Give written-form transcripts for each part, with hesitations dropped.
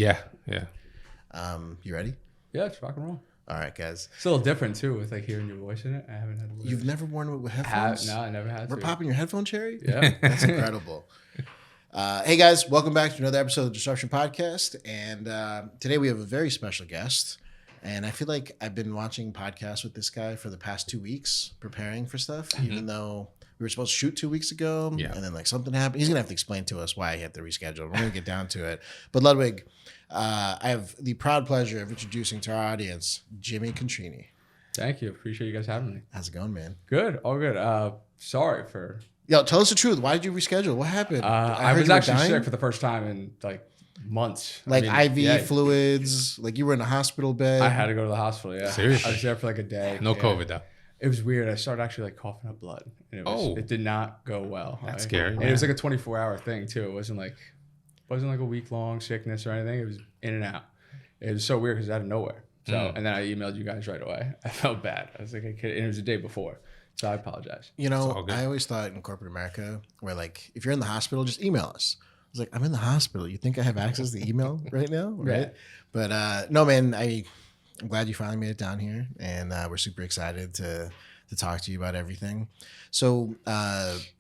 Yeah, yeah. You ready? Yeah, it's rock and roll. All right, guys. It's a little different too with like hearing your voice in it. I haven't had. You've never worn it with headphones? No, I never had. We're popping your headphone cherry? Yeah. That's incredible. Hey guys, welcome back to another episode of the Disruption Podcast. And today we have a very special guest. And I feel like I've been watching podcasts with this guy for the past 2 weeks, preparing for stuff, even though we were supposed to shoot 2 weeks ago. Yeah. And then like something happened. He's going to have to explain to us why he had to reschedule. We're going to get down to it. But Ludwig, I have the proud pleasure of introducing to our audience, Jimmy Contrini. Thank you. Appreciate you guys having me. How's it going, man? Good. All good. Sorry for... Yo, tell us the truth. Why did you reschedule? What happened? I was actually sick for the first time in like months. Like IV fluids? Like you were in a hospital bed? I had to go to the hospital, yeah. Seriously? I was there for like a day. No COVID though. It was weird. I started actually like coughing up blood. And it did not go well. That's scary. And it was like a 24-hour thing too. It wasn't like a week-long sickness or anything. It was in and out. It was so weird because it was out of nowhere. So and then I emailed you guys right away. I felt bad. I was like, and it was the day before. So I apologize. You know, I always thought in corporate America where like, if you're in the hospital, just email us. I was like, I'm in the hospital. You think I have access to email right now? Right. Yeah. But no, man, I'm glad you finally made it down here. And we're super excited to talk to you about everything. So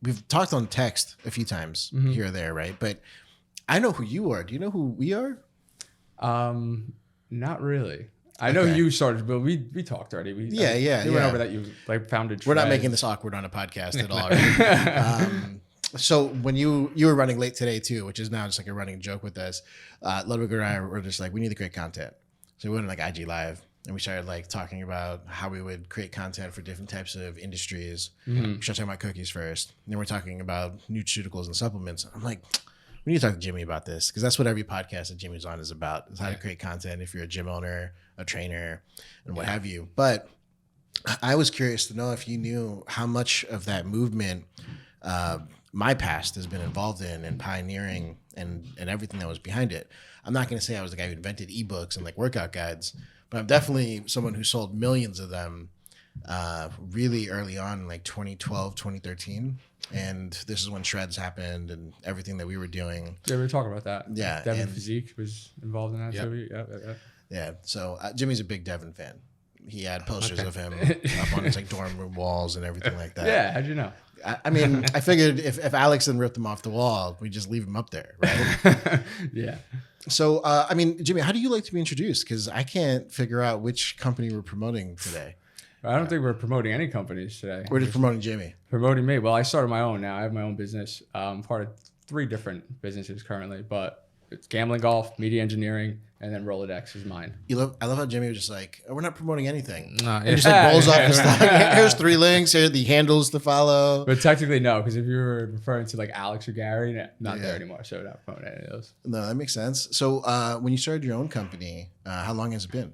we've talked on text a few times here or there, right? But I know who you are. Do you know who we are? Not really. I know you started, but we talked already. We went over that you like founded. We're not making this awkward on a podcast at all. Right? So when you were running late today too, which is now just like a running joke with us, Ludwig and I were just like, we need to create content. So we went on like IG Live and we started like talking about how we would create content for different types of industries. We started talking about cookies first. And then we're talking about nutraceuticals and supplements. I'm like, we need to talk to Jimmy about this because that's what every podcast that Jimmy's on is about, is how to create content if you're a gym owner, a trainer, and what have you. But I was curious to know if you knew how much of that movement my past has been involved in and pioneering and everything that was behind it. I'm not going to say I was the guy who invented ebooks and like workout guides, but I'm definitely someone who sold millions of them really early on in like 2012, 2013. And this is when Shreds happened and everything that we were doing. Yeah, we were talking about that. Yeah. Devin Physique was involved in that too. Yeah. So Jimmy's a big Devin fan. He had posters of him up on his like dorm room walls and everything like that. Yeah. How'd you know? I mean, I figured if Alex didn't rip them off the wall, we just leave them up there, right? Yeah. So, I mean, Jimmy, how do you like to be introduced? Because I can't figure out which company we're promoting today. I don't think we're promoting any companies today. We're just promoting Jimmy. Promoting me. Well, I started my own now. I have my own business. I'm part of 3 different businesses currently, but it's gambling, golf, media engineering, and then Rolodex is mine. I love how Jimmy was just like, oh, we're not promoting anything. And just like rolls up his stuff. Here's 3 links. Here are the handles to follow. But technically, no, because if you were referring to like Alex or Gary, not there anymore. So we're not promoting any of those. No, that makes sense. So when you started your own company, how long has it been?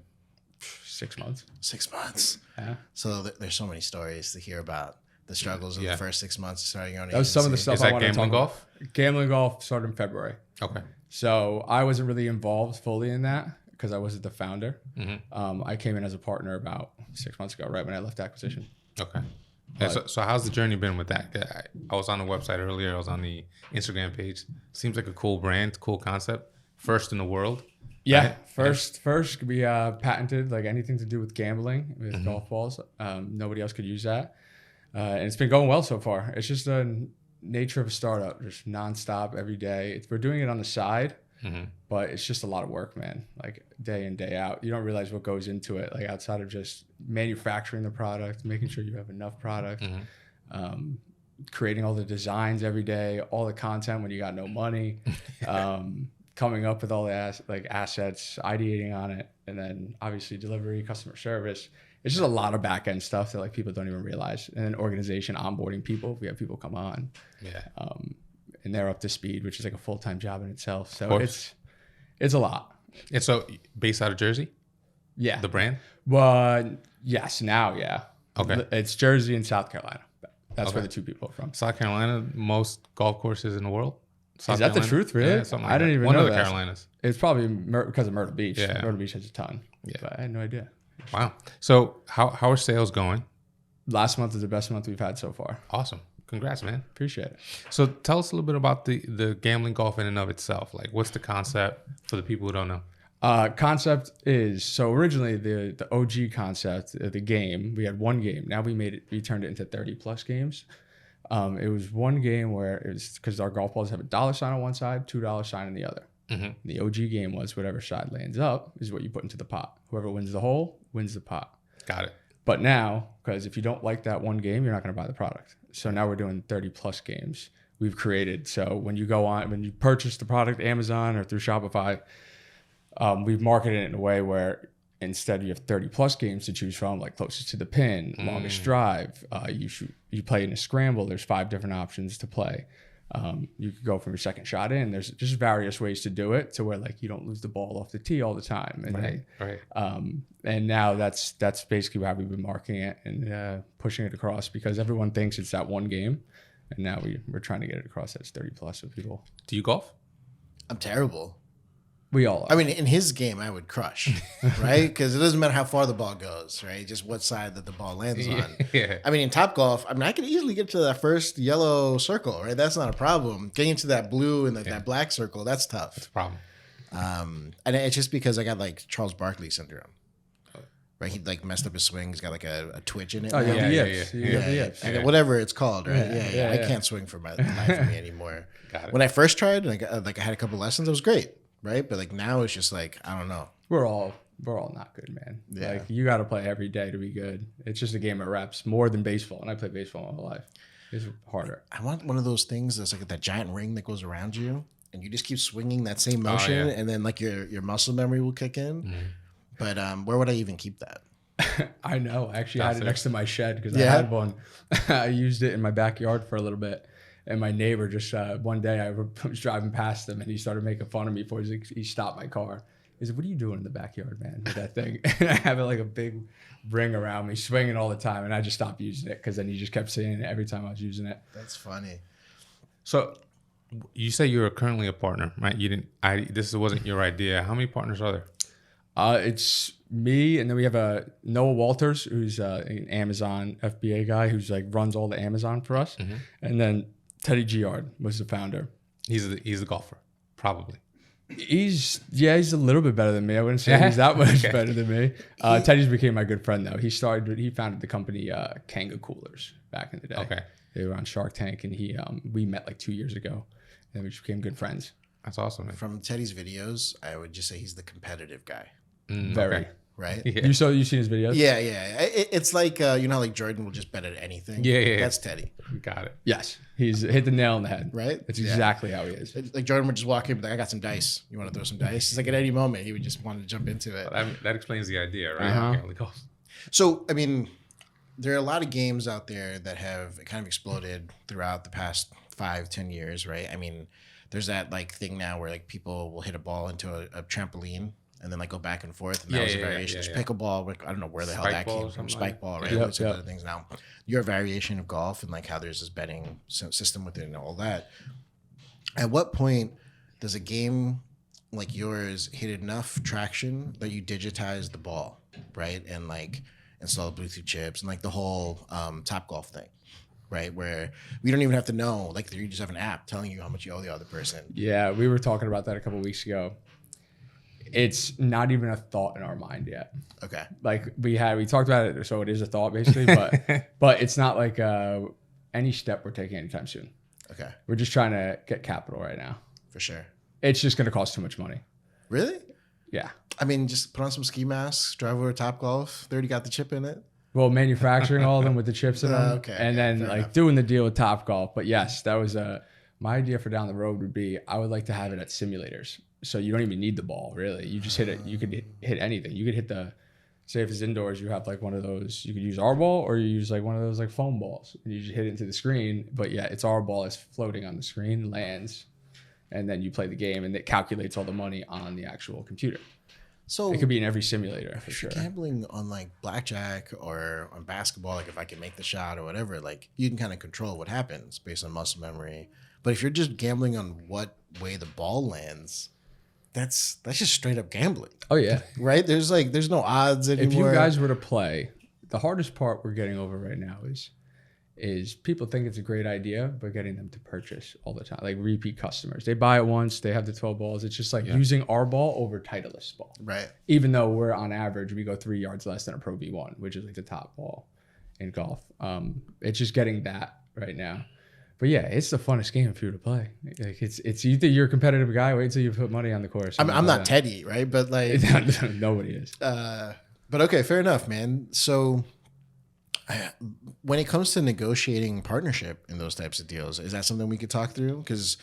6 months. 6 months. Yeah. So there's so many stories to hear about the struggles of the first 6 months of starting your own agency. That was some of the stuff I wanted to talk golf? about. Gambling golf started in February. Okay. So I wasn't really involved fully in that because I wasn't the founder. I came in as a partner about 6 months ago, right when I left acquisition. Okay. Yeah, so how's the journey been with that? I was on the website earlier. I was on the Instagram page. Seems like a cool brand, cool concept. First in the world. Yeah, first we patented like anything to do with gambling with golf balls. Nobody else could use that, and it's been going well so far. It's just the nature of a startup, just nonstop every day. We're doing it on the side, but it's just a lot of work, man. Like day in, day out. You don't realize what goes into it, like outside of just manufacturing the product, making sure you have enough product, creating all the designs every day, all the content when you got no money. Coming up with all the assets, ideating on it, and then obviously delivery, customer service. It's just a lot of back end stuff that like people don't even realize. And then organization, onboarding people. If we have people come on, and they're up to speed, which is like a full-time job in itself. So it's a lot. And so based out of Jersey? Yeah. The brand? But yes, now, yeah. Okay. It's Jersey and South Carolina. That's where the 2 people are from. South Carolina, most golf courses in the world? Is that the truth, really? Yeah, something like I didn't even know that. One of the Carolinas. It's probably because of Myrtle Beach. Yeah. Myrtle Beach has a ton. Yeah. But I had no idea. Wow. So how are sales going? Last month is the best month we've had so far. Awesome. Congrats, man. Appreciate it. So tell us a little bit about the gambling golf in and of itself. Like, what's the concept for the people who don't know? Concept is, so originally the OG concept of the game, we had one game. Now we turned it into 30 plus games. It was one game where it was, because our golf balls have a dollar sign on one side, $2 sign on the other. Mm-hmm. The OG game was whatever side lands up is what you put into the pot. Whoever wins the hole wins the pot. Got it. But now, because if you don't like that one game, you're not going to buy the product. So now we're doing 30 plus games we've created. So when you purchase the product, Amazon or through Shopify, we've marketed it in a way where instead you have 30 plus games to choose from, like closest to the pin, longest drive. You play in a scramble. There's 5 different options to play. You could go from your second shot in. There's just various ways to do it to where like you don't lose the ball off the tee all the time. And right. And now that's basically how we've been marketing it and pushing it across, because everyone thinks it's that one game, and now we're trying to get it across that it's 30 plus with people. Do you golf? I'm terrible. We all are. I mean, in his game, I would crush, right? Because it doesn't matter how far the ball goes, right? Just what side that the ball lands on. Yeah. I mean, in Topgolf, I could easily get to that first yellow circle, right? That's not a problem. Getting into that blue and that black circle, that's tough. That's a problem. And it's just because I got like Charles Barkley syndrome, right? He like messed up his swing. He's got like a twitch in it. Oh, now. yeah. And whatever it's called, right? Yeah. I can't swing for my life of me anymore. Got it. When I first tried, and I had a couple lessons, it was great. Right, but like now it's just like I don't know. We're all not good, man. Yeah. Like you got to play every day to be good. It's just a game of reps more than baseball, and I play baseball my whole life. It's harder. I want one of those things that's like that giant ring that goes around you, and you just keep swinging that same motion, and then like your muscle memory will kick in. Mm-hmm. But where would I even keep that? I know. Actually, I had it next to my shed because I had one. I used it in my backyard for a little bit. And my neighbor just one day I was driving past him and he started making fun of me for it. He stopped my car. He said, "What are you doing in the backyard, man, with that thing?" And I have it like a big ring around me, swinging all the time. And I just stopped using it because then he just kept saying it every time I was using it. That's funny. So you say you're currently a partner, right? This wasn't your idea. How many partners are there? It's me, and then we have Noah Walters, who's an Amazon FBA guy who's like runs all the Amazon for us, and then Teddy Giard was the founder. He's the golfer, probably. He's a little bit better than me. I wouldn't say he's that much better than me. Teddy's became my good friend though. He founded the company Kanga Coolers back in the day. Okay. They were on Shark Tank, and we met like 2 years ago, and we just became good friends. That's awesome, man. From Teddy's videos, I would just say he's the competitive guy. Very. Okay. Right? Yeah. You seen his videos? Yeah. It's like, like Jordan will just bet at anything. Yeah. That's Teddy. Got it. Yes. He's hit the nail on the head. Right? That's exactly how he is. Like Jordan would just walk in and be like, "I got some dice. You want to throw some dice?" It's like at any moment, he would just want to jump into it. That explains the idea, right? So, I mean, there are a lot of games out there that have kind of exploded throughout the past 5-10 years, right? I mean, there's that like thing now where like people will hit a ball into a trampoline and then like go back and forth, and that was a variation. Pickleball, I don't know where the hell that came from. Spike ball, right? Those other things now. Your variation of golf and like how there's this betting system within and all that. At what point does a game like yours hit enough traction that you digitize the ball, right? And like install Bluetooth chips and like the whole Topgolf thing, right? Where we don't even have to know, like you just have an app telling you how much you owe the other person. Yeah, we were talking about that a couple of weeks ago. It's not even a thought in our mind yet. Okay. Like we talked about it, so it is a thought basically, but it's not like any step we're taking anytime soon. Okay. We're just trying to get capital right now. For sure. It's just going to cost too much money. Really? Yeah. I mean, just put on some ski masks, drive over to Topgolf. They already got the chip in it. Well, manufacturing all of them with the chips in them, and then like doing the deal with Topgolf. But yes, that was my idea for down the road would be I would like to have it at simulators. So you don't even need the ball, really. You just hit it. You could hit anything. You could hit say if it's indoors, you have like one of those, you could use our ball or you use like one of those like foam balls. And you just hit it into the screen. But yeah, it's our ball. It's floating on the screen, lands, and then you play the game and it calculates all the money on the actual computer. So it could be in every simulator for sure. Gambling on like blackjack or on basketball, like if I can make the shot or whatever, like you can kind of control what happens based on muscle memory. But if you're just gambling on what way the ball lands, that's just straight up gambling. Oh yeah. Right? There's no odds anymore. If you guys were to play, the hardest part we're getting over right now is is people think it's a great idea, but getting them to purchase all the time, like repeat customers. They buy it once, they have the 12 balls. It's just like using our ball over Titleist's ball. Right. Even though we're on average, we go 3 yards less than a Pro V1, which is like the top ball in golf. It's just getting that right now. But yeah, it's the funnest game for you to play. Like it's you think you're a competitive guy, wait until you put money on the course. I'm not Teddy, right? But like nobody is. But okay, fair enough, man. So when it comes to negotiating partnership in those types of deals, is that something we could talk through? Because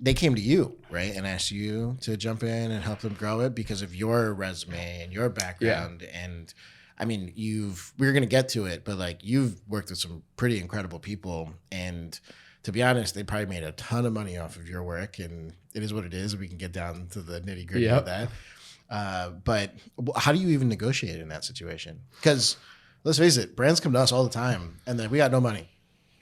they came to you, right, and asked you to jump in and help them grow it because of your resume and your background. Yeah. And I mean, we're going to get to it, but like you've worked with some pretty incredible people. And to be honest, they probably made a ton of money off of your work, and it is what it is. We can get down to the nitty gritty of that. But how do you even negotiate in that situation? Because let's face it, brands come to us all the time and then we got no money.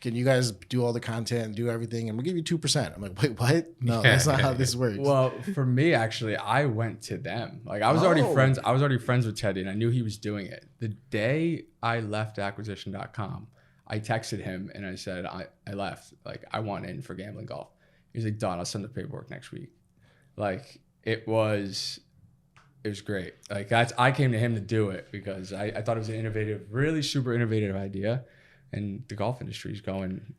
Can you guys do all the content and do everything? And we'll give you 2%. I'm like, wait, what? No, that's not how this works. Well, for me, actually, I went to them. Like I was already friends. I was already friends with Teddy and I knew he was doing it. The day I left acquisition.com, I texted him and I said, I left. Like I want in for gambling golf. He's like, done. I'll send the paperwork next week. Like it was great. Like I came to him to do it because I thought it was an innovative, really super innovative idea. And the golf industry is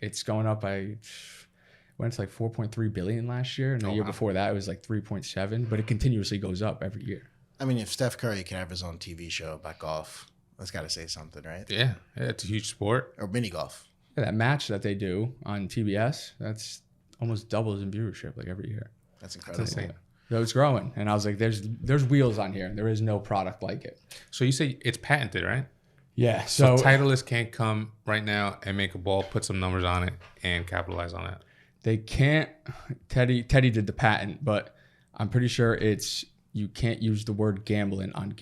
it's going up by, went to like 4.3 billion last year. And the year before that, it was like 3.7, but it continuously goes up every year. I mean, if Steph Curry can have his own TV show about golf, that's got to say something, right? Yeah. It's a huge sport. Or mini golf. Yeah, that match that they do on TBS, that's almost doubles in viewership like every year. That's incredible. That's insane. So it's growing. And I was like, there's wheels on here and there is no product like it. So you say it's patented, right? Yeah. So Titleist can't come right now and make a ball, put some numbers on it, and capitalize on that. They can't. Teddy did the patent, but I'm pretty sure you can't use the word gambling on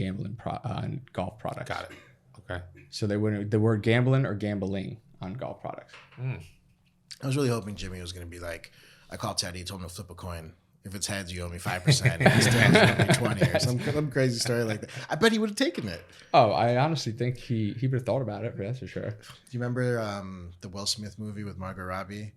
on golf products. Got it. Okay. So they wouldn't the word gambling or gambling on golf products. I was really hoping Jimmy was going to be like, I called Teddy, told him to flip a coin. If it's heads, you owe me 5%. If it's tails, you owe me 20 or some crazy story like that. I bet he would have taken it. Oh, I honestly think he would have thought about it, but that's for sure. Do you remember the Will Smith movie with Margot Robbie?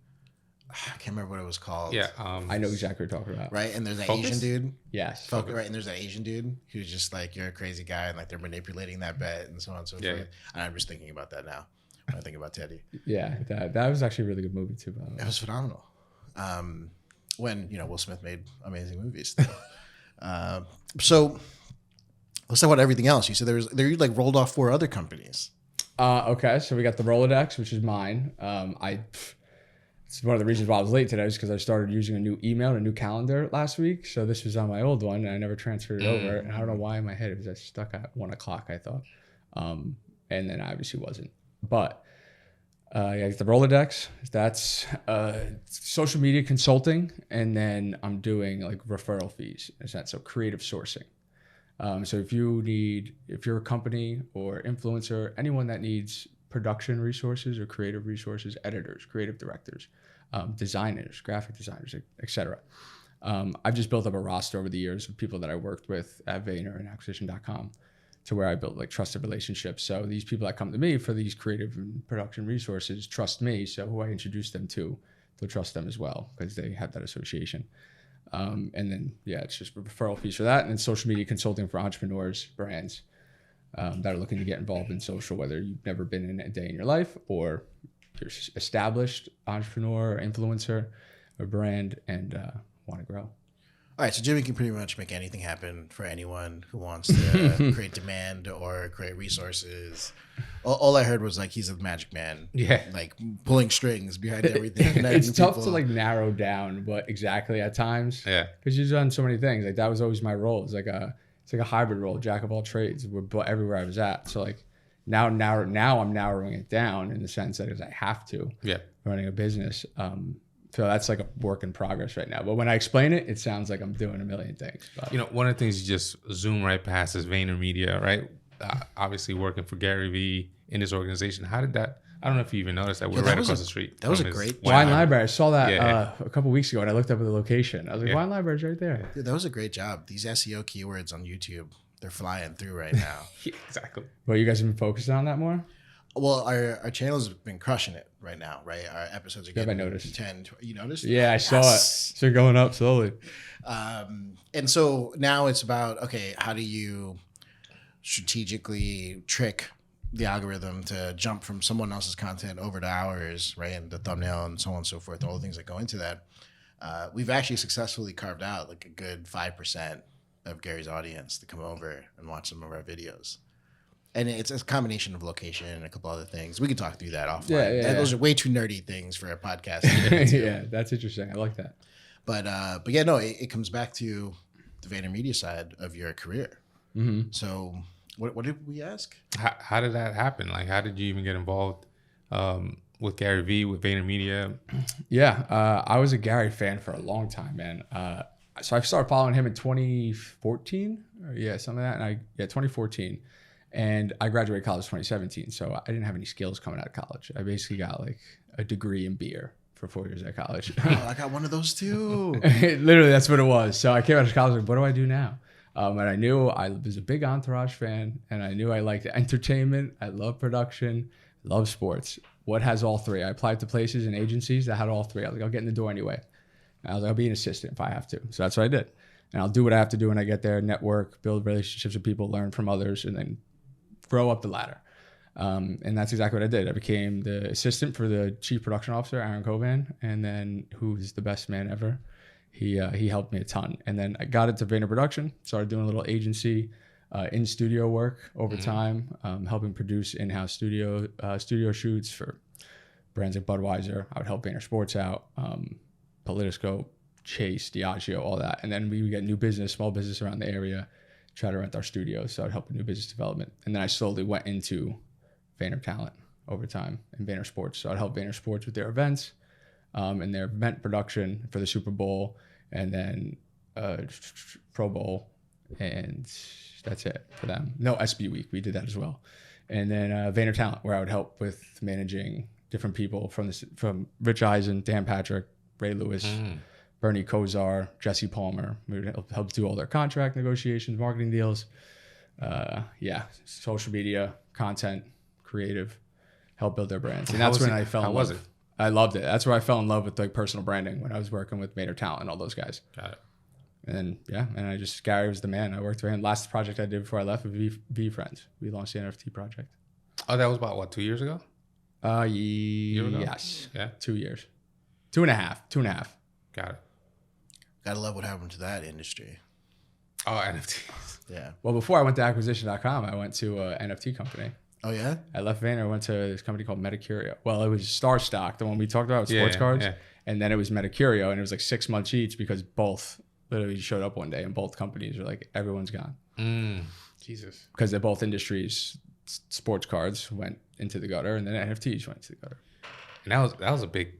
I can't remember what it was called. Yeah. I know exactly what you're talking about. Right? And there's that Focus? Asian dude. Yes. Right? And there's that Asian dude who's just like, you're a crazy guy, and like they're manipulating that bet and so on and so forth. Yeah. And I'm just thinking about that now when I think about Teddy. Yeah, that was actually a really good movie too. It was phenomenal. When Will Smith made amazing movies. So let's talk about everything else. You said there like rolled off 4 other companies. Okay, so we got the Rolodex, which is mine. It's one of the reasons why I was late today is because I started using a new email and a new calendar last week. So this was on my old one and I never transferred it over. And I don't know why in my head it was stuck at 1 o'clock, I thought. And then obviously wasn't. But the Rolodex, that's social media consulting, and then I'm doing like referral fees. So creative sourcing. So if you're a company or influencer, anyone that needs production resources or creative resources, editors, creative directors, designers, graphic designers, etc. I've just built up a roster over the years of people that I worked with at Vayner and acquisition.com. to where I built like trusted relationships. So these people that come to me for these creative and production resources trust me. So who I introduce them to, they'll trust them as well because they have that association. And then, it's just referral fees for that. And then social media consulting for entrepreneurs, brands that are looking to get involved in social, whether you've never been in a day in your life or you're established entrepreneur or influencer or brand and want to grow. All right, so Jimmy can pretty much make anything happen for anyone who wants to create demand or create resources. All I heard was like he's a magic man, like pulling strings behind everything. It's tough to like narrow down what exactly at times, because you've done so many things. Like that was always my role. It's like a hybrid role, jack of all trades. Everywhere I was at. So like now I'm narrowing it down in the sense that I have to. Running a business. So that's like a work in progress right now. But when I explain it, it sounds like I'm doing a million things. But. One of the things you just zoom right past is VaynerMedia, right? Obviously working for Gary Vee in his organization. How did that? I don't know if you even noticed that we're right across the street. That was a great Wine Library. I saw that a couple weeks ago and I looked up at the location. I was like, Wine Library's right there. Dude, that was a great job. These SEO keywords on YouTube, they're flying through right now. Exactly. Well, you guys have been focusing on that more? Well, our channel's been crushing it right now, right? Our episodes are getting I noticed. 10, you noticed? Yeah, I saw it. It's been going up slowly. And so now it's about, okay, how do you strategically trick the algorithm to jump from someone else's content over to ours, right? And the thumbnail and so on and so forth, all the things that go into that. We've actually successfully carved out like a good 5% of Gary's audience to come over and watch some of our videos. And it's a combination of location and a couple other things. We can talk through that offline. Those are way too nerdy things for a podcast. Yeah, that's interesting. I like that. But yeah, no, it comes back to the VaynerMedia side of your career. Mm-hmm. So what did we ask? How did that happen? Like, how did you even get involved with Gary Vee, with VaynerMedia? Yeah, I was a Gary fan for a long time, man. So I started following him in 2014, or something like that. And 2014. And I graduated college in 2017, so I didn't have any skills coming out of college. I basically got like a degree in beer for 4 years at college. Oh, I got one of those too. Literally, that's what it was. So I came out of college like, what do I do now? And I knew I was a big Entourage fan, and I knew I liked entertainment. I love production, love sports. What has all three? I applied to places and agencies that had all three. I was like, I'll get in the door anyway. And I was like, I'll be an assistant if I have to. So that's what I did. And I'll do what I have to do when I get there, network, build relationships with people, learn from others, and then grow up the ladder. And that's exactly what I did. I became the assistant for the chief production officer, Aaron Covan, and then who's the best man ever. He helped me a ton. And then I got into VaynerProduction, started doing a little agency, in-studio work over time, helping produce in-house studio shoots for brands like Budweiser. I would help Vayner Sports out, Politiscope, Chase, Diageo, all that. And then we would get new business, small business around the area, try to rent our studios. So I'd help with new business development. And then I slowly went into VaynerTalent over time and Vayner Sports. So I'd help Vayner Sports with their events and their event production for the Super Bowl and then Pro Bowl. And that's it for them. No, SB Week. We did that as well. And then VaynerTalent, where I would help with managing different people from Rich Eisen, Dan Patrick, Ray Lewis, Bernie Kosar, Jesse Palmer. We would help do all their contract negotiations, marketing deals. Social media, content, creative, help build their brands. And that's when I fell in love. How was it? I loved it. That's where I fell in love with like personal branding when I was working with VaynerTalent and all those guys. Got it. And Gary was the man. I worked for him. Last project I did before I left with V Friends. We launched the NFT project. Oh, that was about what, 2 years ago? Year ago? Yes. Yeah. 2 years. 2.5. Got it. Gotta love what happened to that industry. Oh, NFTs. Yeah. Well, before I went to acquisition.com, I went to an NFT company. Oh, yeah? I left Vayner. I went to this company called Metacurio. Well, it was StarStock, the one we talked about with sports cards. Yeah. And then it was Metacurio, and it was like 6 months each because both literally showed up one day and both companies were like, everyone's gone. Jesus. Because they're both industries. Sports cards went into the gutter, and then NFTs went into the gutter. And that was a big...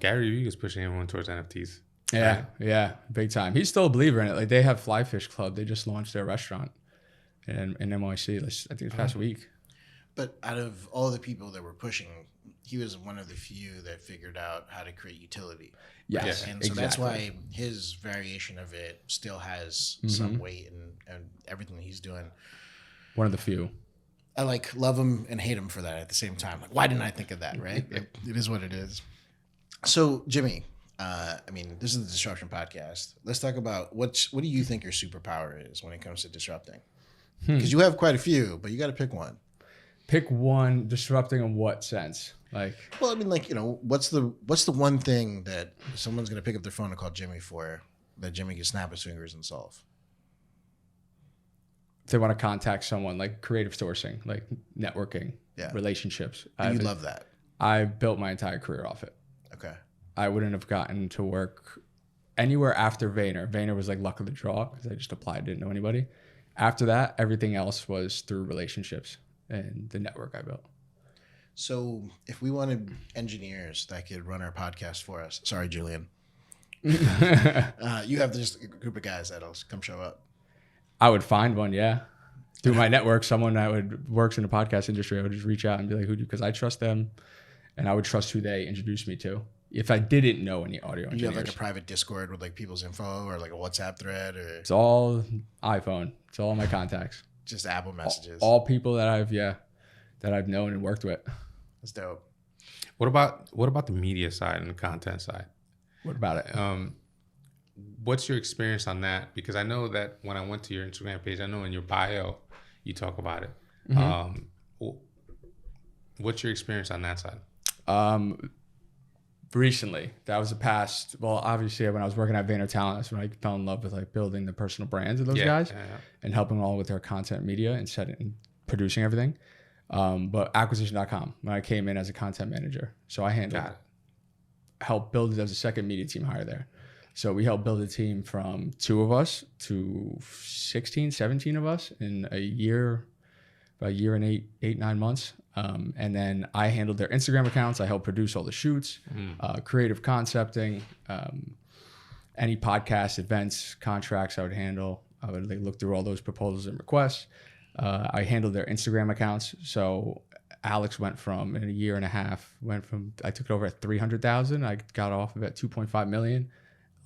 Gary Vee was pushing everyone towards NFTs. Yeah, right? Yeah, big time. He's still a believer in it. Like they have Fly Fish Club. They just launched their restaurant in NYC. I think this past week. But out of all the people that were pushing, he was one of the few that figured out how to create utility. Yes, and so that's why his variation of it still has some weight and everything that he's doing. One of the few. I like love him and hate him for that at the same time. Like, why didn't I think of that? Right? It is what it is. So, Jimmy, this is the Disruption Podcast. Let's talk about what do you think your superpower is when it comes to disrupting? Because you have quite a few, but you got to pick one. Pick one. Disrupting in what sense? Like, well, what's the one thing that someone's gonna pick up their phone and call Jimmy for that Jimmy can snap his fingers and solve? If they want to contact someone, like creative sourcing, like networking, relationships. You love that. I built my entire career off it. Okay. I wouldn't have gotten to work anywhere after Vayner. Vayner was like luck of the draw because I just applied, didn't know anybody. After that, everything else was through relationships and the network I built. So if we wanted engineers that could run our podcast for us, sorry, Julian, you have just a group of guys that'll come show up. I would find one, yeah. Through my network, someone that works in the podcast industry, I would just reach out and be like, because I trust them and I would trust who they introduced me to. If I didn't know any audio engineers. You have like a private Discord with like people's info or like a WhatsApp thread or? It's all iPhone. It's all my contacts. Just Apple messages. All people that I've, that I've known and worked with. That's dope. What about the media side and the content side? What about it? What's your experience on that? Because I know that when I went to your Instagram page, I know in your bio you talk about it. What's your experience on that side? Recently, that was the past. Well, obviously, when I was working at VaynerTalent, that's when I fell in love with like building the personal brands of those guys and helping them all with their content media and setting and producing everything. But acquisition.com, when I came in as a content manager, so I helped build it as a second media team hire there. So we helped build a team from 2 of us to 16, 17 of us in about a year and 9 months. And then I handled their Instagram accounts. I helped produce all the shoots, creative concepting, any podcast events, contracts I would handle. I would look through all those proposals and requests. I handled their Instagram accounts. So Alex went from, in a year and a half, I took it over at 300,000. I got off of it at 2.5 million.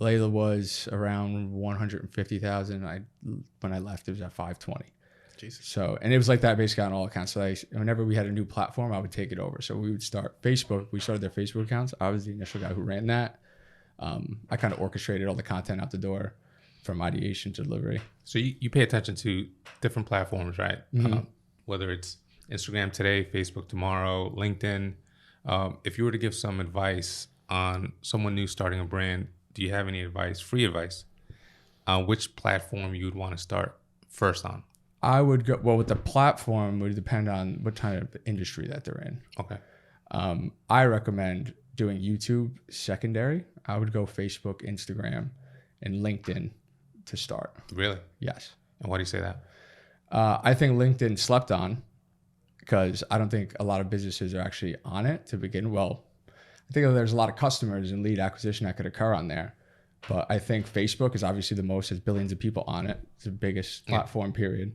Leila was around 150,000. When I left, it was at 520. Jesus. So, and it was like that basically on all accounts. So whenever we had a new platform, I would take it over. So we would start Facebook. We started their Facebook accounts. I was the initial guy who ran that. I kind of orchestrated all the content out the door from ideation to delivery. So you pay attention to different platforms, right? Whether it's Instagram today, Facebook tomorrow, LinkedIn. If you were to give some advice on someone new starting a brand, do you have any advice, free advice, on which platform you would want to start first on? I would go, well, with the platform would depend on what kind of industry that they're in. Okay. I recommend doing YouTube secondary. I would go Facebook, Instagram, and LinkedIn to start. Really? Yes. And why do you say that? I think LinkedIn slept on because I don't think a lot of businesses are actually on it to begin. Well, I think there's a lot of customers and lead acquisition that could occur on there. But I think Facebook is obviously the most, has billions of people on it. It's the biggest platform, period.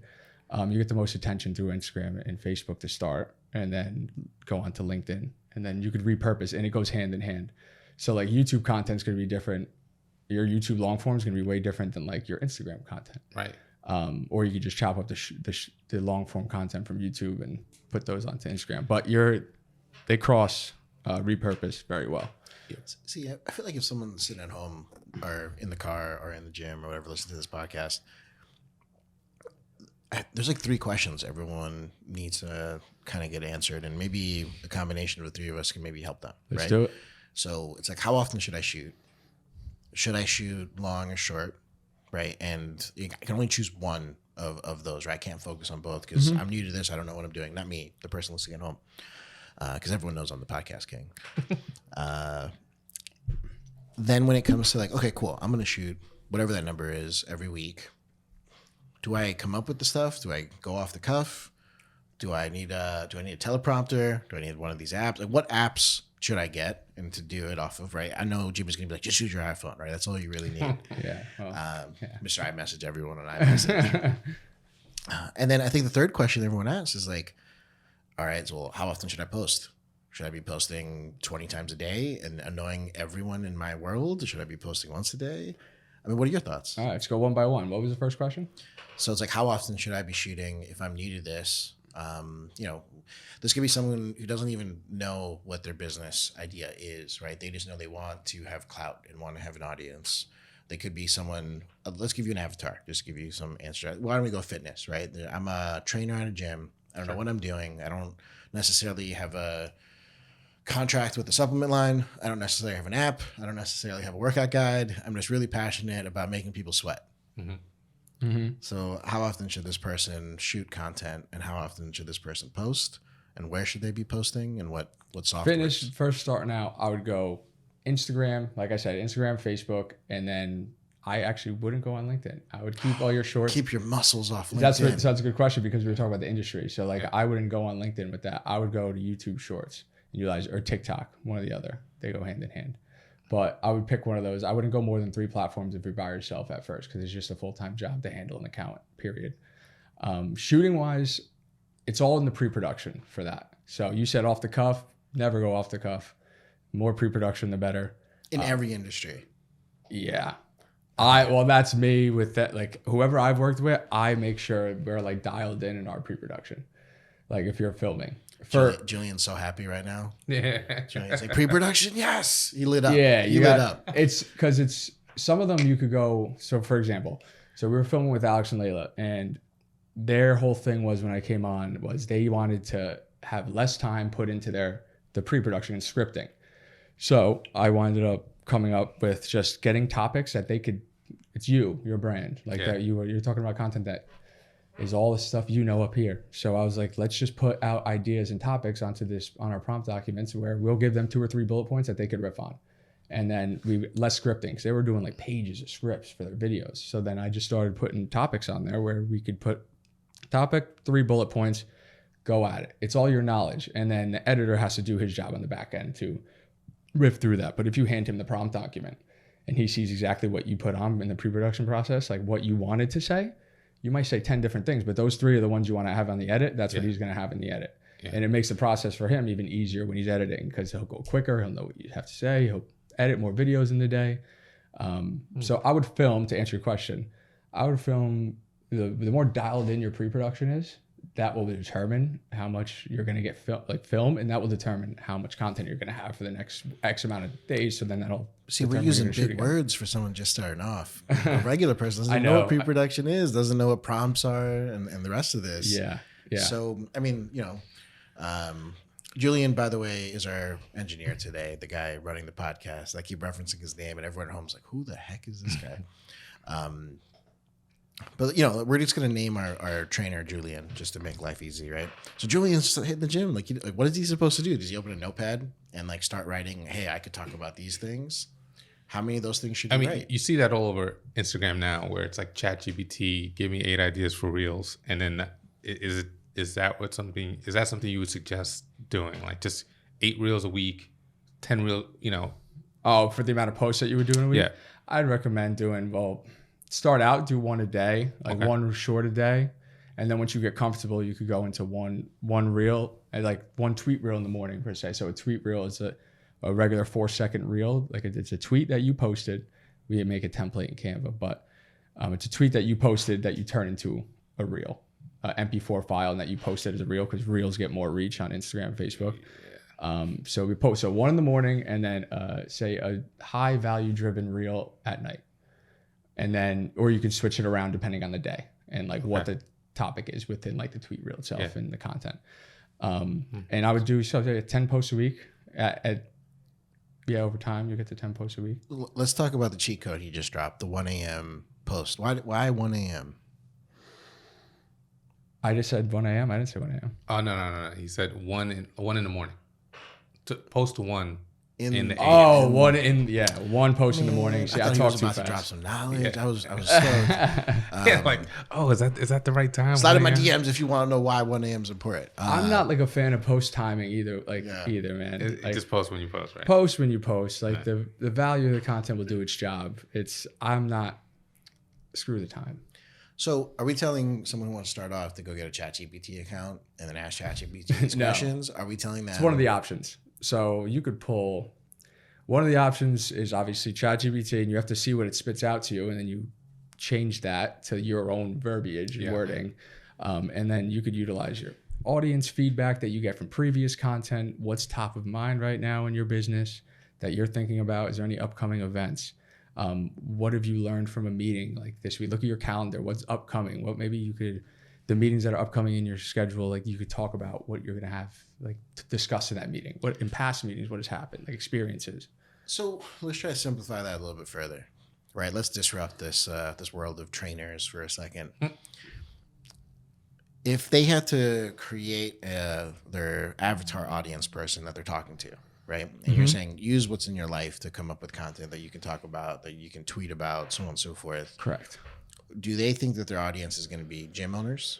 You get the most attention through Instagram and Facebook to start, and then go on to LinkedIn. And then you could repurpose, and it goes hand in hand. So like YouTube content is going to be different. Your YouTube long form is going to be way different than like your Instagram content. Right. Or you could just chop up the long form content from YouTube and put those onto Instagram. But they cross repurpose very well. See, I feel like if someone's sitting at home or in the car or in the gym or whatever, listening to this podcast, there's like 3 questions everyone needs to kind of get answered, and maybe a combination of the 3 of us can maybe help them. Let's right? do it. So it's like, how often should I shoot? Should I shoot long or short? Right. And I can only choose one of those, right? I can't focus on both because I'm new to this. I don't know what I'm doing. Not me, the person listening at home. Because everyone knows I'm the podcast king. Then when it comes to like, okay, cool, I'm going to shoot whatever that number is every week. Do I come up with the stuff? Do I go off the cuff? Do I need a teleprompter? Do I need one of these apps? Like, what apps should I get and to do it off of, right? I know Jim is going to be like, just use your iPhone, right? That's all you really need. Mr. iMessage everyone on iMessage. And then I think the third question everyone asks is like, all right, so how often should I post? Should I be posting 20 times a day and annoying everyone in my world? Should I be posting once a day? I mean, what are your thoughts? All right, let's go one by one. What was the first question? So it's like, how often should I be shooting if I'm new to this? This could be someone who doesn't even know what their business idea is, right? They just know they want to have clout and want to have an audience. They could be someone, let's give you an avatar, just to give you some answer. Why don't we go fitness, right? I'm a trainer at a gym. I don't know what I'm doing. I don't necessarily have a contract with the supplement line. I don't necessarily have an app. I don't necessarily have a workout guide. I'm just really passionate about making people sweat. So how often should this person shoot content, and how often should this person post, and where should they be posting, and what software? Fitness, first starting out, I would go Instagram, like I said, Instagram, Facebook, and then I actually wouldn't go on LinkedIn. I would keep all your shorts. Keep your muscles off LinkedIn. That's a good question, because we were talking about the industry. So like, I wouldn't go on LinkedIn with that. I would go to YouTube Shorts and utilize, or TikTok, one or the other. They go hand in hand. But I would pick one of those. I wouldn't go more than 3 platforms if you're by yourself at first, because it's just a full-time job to handle an account, period. Shooting wise, it's all in the pre-production for that. So you said off the cuff, never go off the cuff. More pre-production, the better. In every industry. Yeah. Well, that's me with that. Like, whoever I've worked with, I make sure we're like dialed in our pre-production. Like, if you're filming. Julian's so happy right now. Yeah. Julian's like, pre-production, yes. He lit up. Yeah, he lit up. It's because it's some of them you could go. So for example, we were filming with Alex and Leila, and their whole thing was when I came on was they wanted to have less time put into the pre-production and scripting. So I winded up coming up with just getting topics that they could. It's your brand, like that. You're talking about content that is all the stuff up here. So I was like, let's just put out ideas and topics on our prompt documents where we'll give them 2 or 3 bullet points that they could riff on. And then less scripting, because they were doing like pages of scripts for their videos. So then I just started putting topics on there where we could put topic, 3 bullet points, go at it. It's all your knowledge. And then the editor has to do his job on the back end to riff through that. But if you hand him the prompt document and he sees exactly what you put on in the pre-production process, like what you wanted to say, you might say 10 different things, but those 3 are the ones you want to have on the edit. That's what he's going to have in the edit. Yeah. And it makes the process for him even easier when he's editing, because he'll go quicker. He'll know what you have to say. He'll edit more videos in the day. So I would film, to answer your question, I would film, the more dialed in your pre-production is, that will determine how much you're going to get film, and that will determine how much content you're going to have for the next X amount of days. So then that'll we're using big words for someone just starting off. A regular person doesn't know what pre-production is, doesn't know what prompts are, and the rest of this. Yeah. So I mean, Julian, by the way, is our engineer today, the guy running the podcast. I keep referencing his name, and everyone at home's like, "Who the heck is this guy?" But we're just gonna name our trainer Julian just to make life easy, right? So Julian's hitting the gym. Like, what is he supposed to do? Does he open a notepad and like start writing? Hey, I could talk about these things. How many of those things should he write? You see that all over Instagram now, where it's like ChatGPT, give me 8 ideas for reels, and then is that something you would suggest doing? Like just 8 reels a week, 10 reel, Oh, for the amount of posts that you were doing a week? Yeah. I'd recommend start out, do 1 a day, like 1 short a day. And then once you get comfortable, you could go into one reel, and like 1 tweet reel in the morning per se. So a tweet reel is a regular 4-second reel. Like it's a tweet that you posted. We make a template in Canva, but it's a tweet that you posted that you turn into a reel, MP4 file, and that you posted as a reel, because reels get more reach on Instagram and Facebook. So we post 1 in the morning, and then say a high value driven reel at night. And then, or you can switch it around depending on the day and like what the topic is within like the tweet reel itself and the content. And I would do 10 posts a week over time you get to 10 posts a week. Let's talk about the cheat code he just dropped, the 1 a.m. post. Why 1 a.m.? I just said 1 a.m. I didn't say 1 a.m. Oh, no. He said 1 in the morning. Post 1 in the AM. 1 post in the morning. See, I talked too fast. To drop some knowledge. I was stoked. Is that the right time? Slide in my DMs if you want to know why 1 a.m. is important. I'm not like a fan of post timing either, man. Just post when you post, right? Post when you post. Like the value of the content will do its job. I'm not, screw the time. So are we telling someone who wants to start off to go get a ChatGPT account and then ask ChatGPT these questions? Are we telling them? It's one of the options. So you could pull, one of the options is obviously ChatGPT, and you have to see what it spits out to you, and then you change that to your own verbiage and wording. And then you could utilize your audience feedback that you get from previous content. What's top of mind right now in your business that you're thinking about? Is there any upcoming events? What have you learned from a meeting like this week? Look at your calendar. What's upcoming? What maybe you could, the meetings that are upcoming in your schedule, like you could talk about what you're going to have like to discuss in that meeting. What in past meetings, what has happened, like experiences. So let's try to simplify that a little bit further, right? Let's disrupt this world of trainers for a second. If they had to create their avatar audience person that they're talking to, right? And you're saying use what's in your life to come up with content that you can talk about, that you can tweet about, so on and so forth. Correct. Do they think that their audience is going to be gym owners?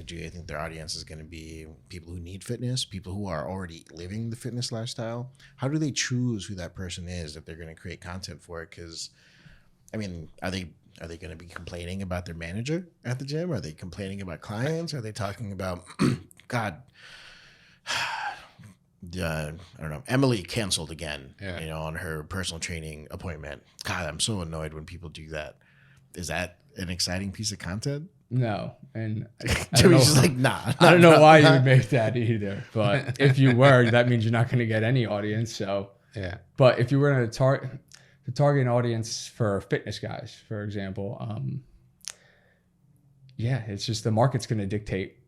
Do they think their audience is going to be people who need fitness, people who are already living the fitness lifestyle? How do they choose who that person is that they're going to create content for? Because, I mean, are they going to be complaining about their manager at the gym? Are they complaining about clients? Are they talking about, God, I don't know, Emily canceled again, on her personal training appointment. God, I'm so annoyed when people do that. Is that an exciting piece of content? No, and I don't know, Jimmy's just like, nah. I don't know why you would make that either. But if you were, that means you're not going to get any audience. So Yeah. but if you were going to target an audience for fitness guys, for example, yeah, it's just the market's going to dictate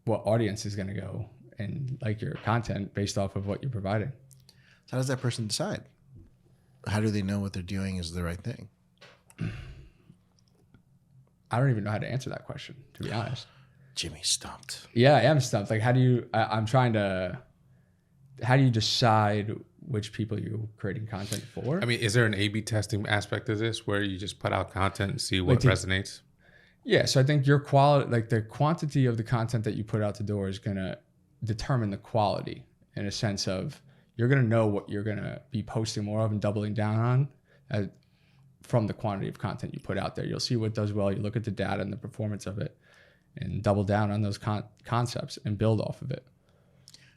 what audience is going to go and like your content based off of what you're providing. How does that person decide? How do they know what they're doing is the right thing? I don't even know how to answer that question, to be honest. Jimmy stumped. Yeah, I am stumped. Like, how do you decide which people you're creating content for? I mean, is there an A/B testing aspect of this where you just put out content and see what resonates? Yeah, so I think your quality, like the quantity of the content that you put out the door is going to determine the quality in a sense of you're going to know what you're going to be posting more of and doubling down on from the quantity of content you put out there. You'll see what does well. You look at the data and the performance of it and double down on those concepts and build off of it.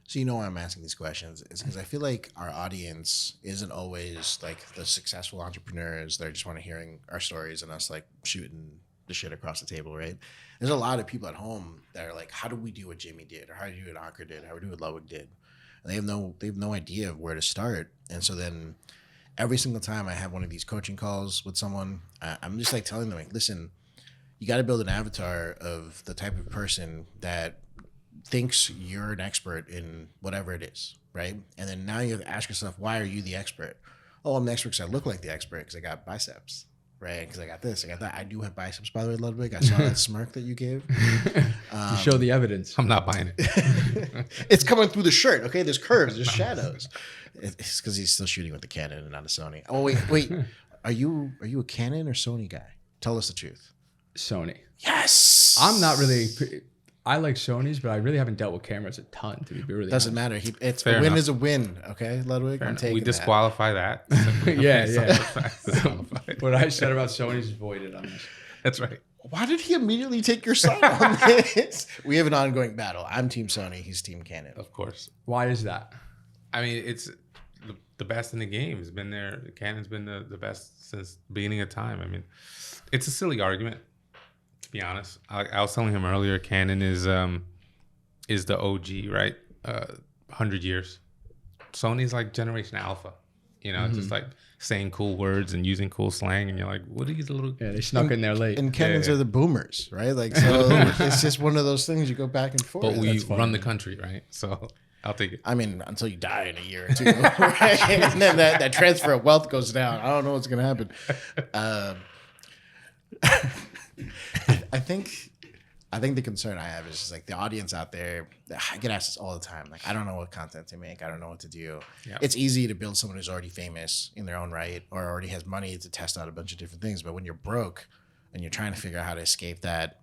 So you know why I'm asking these questions is because I feel like our audience isn't always like the successful entrepreneurs that just want to hearing our stories and us like shooting the shit across the table, right? There's a lot of people at home that are like, how do we do what Jimmy did, or how do we do what Ankur did, how do we do what Ludwig did? And they have no idea of where to start. And so then every single time I have one of these coaching calls with someone, I'm just like telling them, like, listen, you got to build an avatar of the type of person that thinks you're an expert in whatever it is, right? And then now you have to ask yourself, why are you the expert? Oh, I'm the expert because I look like the expert because I got biceps, right? Because I got this, I got that. I do have biceps, by the way, Ludwig. I saw that smirk that you gave. You show the evidence. I'm not buying it. It's coming through the shirt, okay? There's curves, there's shadows. It's because he's still shooting with the Canon and not a Sony. Oh, wait. Are you a Canon or Sony guy? Tell us the truth. Sony. Yes. I'm not really. I like Sonys, but I really haven't dealt with cameras a ton, to be really Doesn't honest. matter. It's Fair a win enough. is a win, okay, Ludwig? I'm taking We that. disqualify that. Yeah. Disqualify. What I said about Sonys is voided on this. That's right. Why did he immediately take your side on this? We have an ongoing battle. I'm Team Sony. He's Team Canon. Of course. Why is that? I mean, it's the best in the game. It's been there. Canon's been the best since the beginning of time. I mean, it's a silly argument, to be honest. I was telling him earlier, Canon is the OG, right? 100 years. Sony's like Generation Alpha. You know, just like saying cool words and using cool slang, and you're like, what are these little? Yeah, they snuck in there late. And Canons are the boomers, right? Like, so it's just one of those things you go back and forth. But we That's funny. run the country, right? So I'll take it. I mean, until you die in a year or two, right? And then that transfer of wealth goes down. I don't know what's going to happen. I think the concern I have is just like the audience out there. I get asked this all the time. Like, I don't know what content to make. I don't know what to do. Yeah. It's easy to build someone who's already famous in their own right or already has money to test out a bunch of different things. But when you're broke and you're trying to figure out how to escape that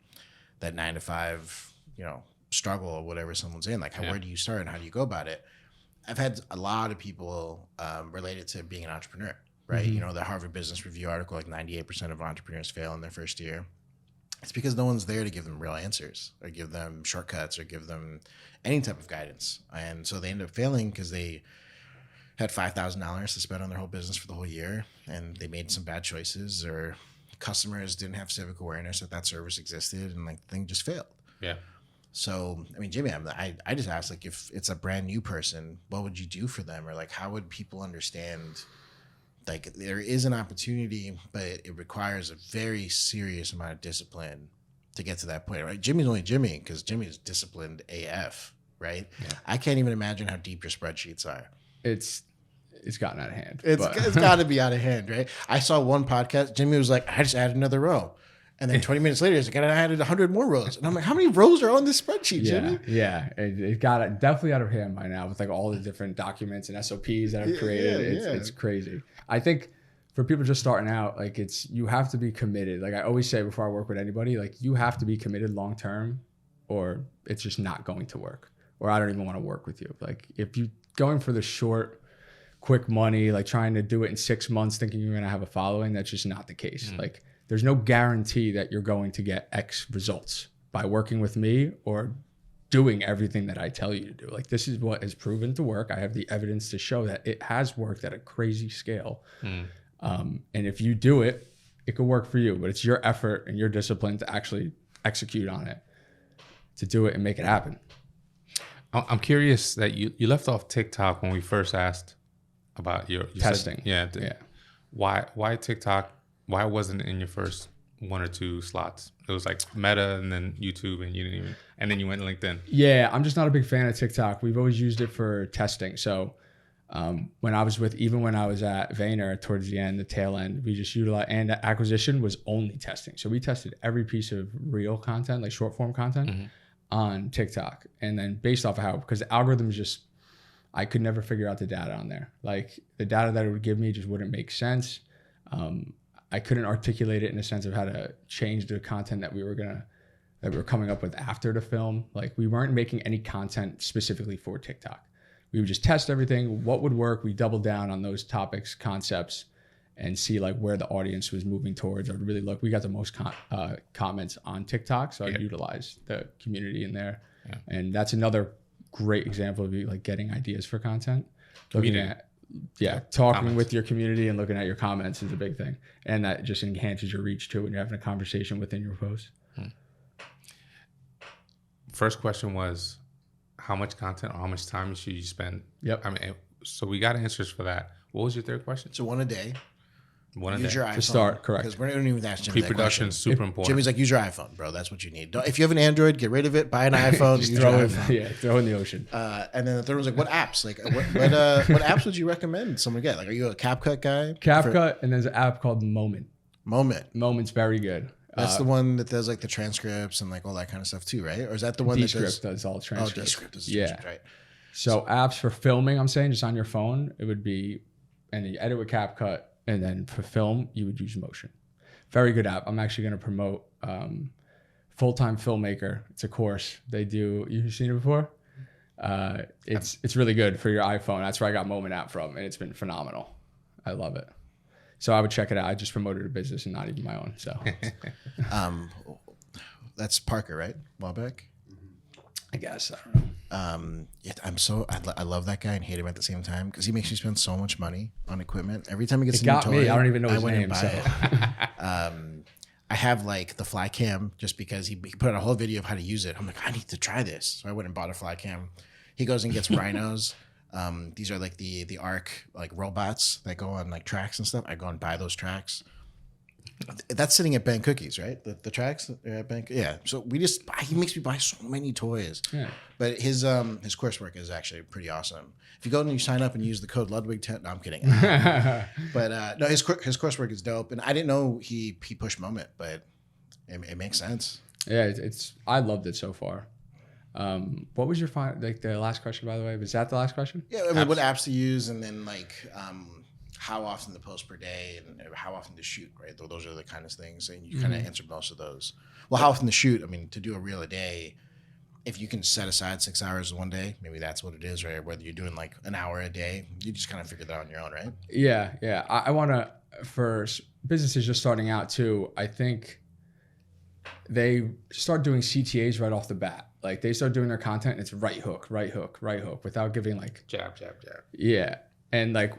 9 to 5, struggle or whatever someone's in, like where do you start and how do you go about it? I've had a lot of people related to being an entrepreneur, right? The Harvard Business Review article, like 98% of entrepreneurs fail in their first year. It's because no one's there to give them real answers or give them shortcuts or give them any type of guidance. And so they end up failing because they had $5,000 to spend on their whole business for the whole year and they made some bad choices, or customers didn't have civic awareness that service existed, and like the thing just failed. Yeah. So, I mean, Jimmy, I just asked, like, if it's a brand new person, what would you do for them? Or like, how would people understand, like, there is an opportunity, but it requires a very serious amount of discipline to get to that point, right? Jimmy's only Jimmy because Jimmy's disciplined AF, right? Yeah. I can't even imagine how deep your spreadsheets are. It's gotten out of hand. It's got to be out of hand, right? I saw one podcast. Jimmy was like, I just added another row. And then 20 minutes later, he's like, I added 100 more rows. And I'm like, how many rows are on this spreadsheet, Jimmy? Yeah. It got definitely out of hand by now with like all the different documents and SOPs that I've created. It's crazy. I think for people just starting out, like you have to be committed. Like I always say before I work with anybody, like you have to be committed long-term or it's just not going to work. Or I don't even want to work with you. Like if you're going for the short, quick money, like trying to do it in 6 months, thinking you're going to have a following, that's just not the case. Like there's no guarantee that you're going to get X results by working with me or doing everything that I tell you to do. Like this is what has proven to work. I have the evidence to show that it has worked at a crazy scale. And if you do it, it could work for you, but it's your effort and your discipline to actually execute on it to do it and make it happen. I'm curious that you left off TikTok when we first asked about your testing. Why TikTok? Why wasn't it in your first 1 or 2 slots? It was like Meta and then YouTube, and then you went LinkedIn. Yeah, I'm just not a big fan of TikTok. We've always used it for testing. So when I was at Vayner towards the end, the tail end, we just utilized, and acquisition was only testing. So we tested every piece of real content, like short form content on TikTok. And then based off of because the algorithm is just, I could never figure out the data on there. Like the data that it would give me just wouldn't make sense. I couldn't articulate it in a sense of how to change the content that we were coming up with after the film. Like we weren't making any content specifically for TikTok. We would just test everything, what would work. We doubled down on those topics, concepts, and see like where the audience was moving towards. I'd really look. We got the most comments on TikTok, so I'd utilize the community in there. Yeah. And that's another great example of you like getting ideas for content. Talking comments with your community and looking at your comments is a big thing, and that just enhances your reach too when you're having a conversation within your post. First question was, how much content or how much time should you spend? Yep. I mean, so we got answers for that. What was your third question? So 1 a day. Use your iPhone to start, correct? Because we don't even ask Jimmy Pre-production is super important. Jimmy's like, use your iPhone, bro. That's what you need. If you have an Android, get rid of it. Buy an iPhone. Just throw in the ocean. And then the third one's like, what apps? Like, what apps would you recommend someone get? Like, are you a CapCut guy? CapCut, and there's an app called Moment. Moment's very good. That's the one that does like the transcripts and like all that kind of stuff too, right? Or is that the one that does all the transcripts? Oh, Descript does the transcript, right? So apps for filming, I'm saying just on your phone, it would be, and you edit with CapCut, and then for film, you would use Motion. Very good app. I'm actually going to promote Full-Time Filmmaker. It's a course they do. You've seen it before? It's really good for your iPhone. That's where I got Moment app from, and it's been phenomenal. I love it. So I would check it out. I just promoted a business and not even my own. So that's Parker, right? Welbeck? I guess. I don't know. I love that guy and hate him at the same time because he makes me spend so much money on equipment. Every time he gets a new toy, I don't even know his name. So. I have like the fly cam just because he put out a whole video of how to use it. I'm like, I need to try this. So I went and bought a fly cam. He goes and gets rhinos. These are like the ARC like robots that go on like tracks and stuff. I go and buy those tracks. That's sitting at Bank Cookies, right? The tracks at Bank. Yeah. So he makes me buy so many toys. Yeah. But his coursework is actually pretty awesome. If you go and you sign up and use the code Ludwig10, no, I'm kidding. But no, his coursework is dope. And I didn't know he pushed Moment, but it makes sense. Yeah, I loved it so far. What was your the last question, by the way? Was that the last question? Yeah, I mean, what apps to use, and then like how often to post per day, and how often to shoot, right? Those are the kind of things, and you kind of answered most of those. Well, how often to shoot? I mean, to do a reel a day, if you can set aside 6 hours in one day, maybe that's what it is, right? Whether you're doing like an hour a day, you just kind of figure that out on your own, right? Yeah. I want to, for businesses just starting out too, I think they start doing CTAs right off the bat. Like they start doing their content and it's right hook, without giving like jab. Yeah. And like,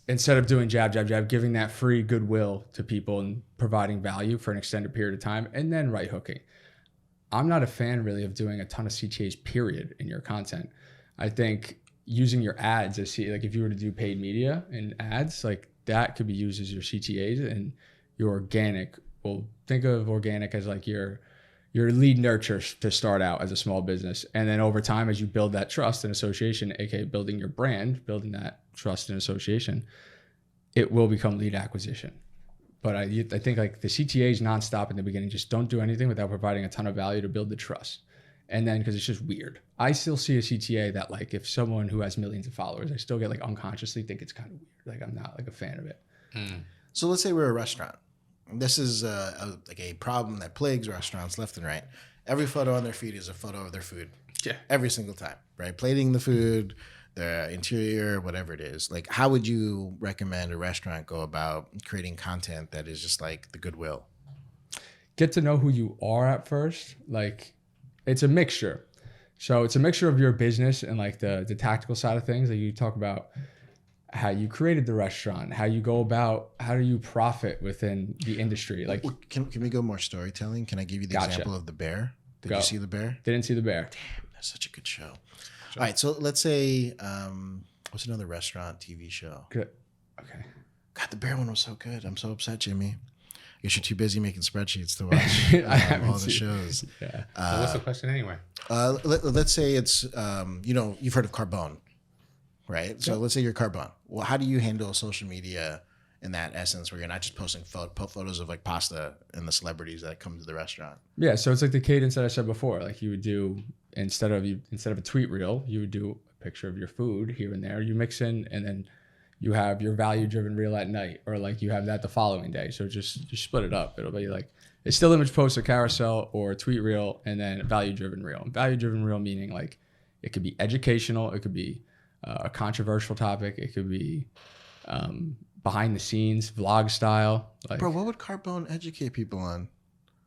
instead of doing jab, giving that free goodwill to people and providing value for an extended period of time, and then right hooking. I'm not a fan really of doing a ton of CTAs period in your content. I think using your ads as like if you were to do paid media and ads, like that could be used as your CTAs, and your organic. Well, think of organic as like your lead nurture to start out as a small business. And then over time, as you build that trust and association, aka building your brand, building that trust and association, it will become lead acquisition. But I think like the CTA is nonstop in the beginning. Just don't do anything without providing a ton of value to build the trust. And then, because it's just weird. I still see a CTA that like if someone who has millions of followers, I still get like unconsciously think it's kind of weird. Like I'm not like a fan of it. So let's say we're a restaurant. This is like a problem that plagues restaurants left and right. Every photo on their feed is a photo of their food. Yeah. Every single time, right? Plating the food, the interior, whatever it is. Like, how would you recommend a restaurant go about creating content that is just like the goodwill? Get to know who you are at first. Like, it's a mixture. So it's a mixture of your business and like the tactical side of things that you talk about. how you created the restaurant, how do you profit within the industry? Like, can we go more storytelling? Can I give you the example of the bear? Did you see the bear? Didn't see the bear. Damn, that's such a good show. All right, so let's say, what's another restaurant TV show? Good. Okay. God, the bear one was so good. I'm so upset, Jimmy. I guess you're too busy making spreadsheets to watch all the shows. Yeah. So what's the question anyway? Let's say it's, you've heard of Carbone, right? So let's say you're Carbone. Well, how do you handle social media in that essence where you're not just posting photos of like pasta and the celebrities that come to the restaurant? Yeah. So it's like the cadence that I said before. Like you would do, instead of a tweet reel, you would do a picture of your food here and there. You mix in, and then you have your value-driven reel at night, or like you have that the following day. So just split it up. It'll be like it's still image post, a carousel, or a tweet reel, and then a value-driven reel. Value-driven reel meaning like it could be educational, it could be a controversial topic, it could be behind the scenes, vlog style. Like, bro, what would Carbone educate people on?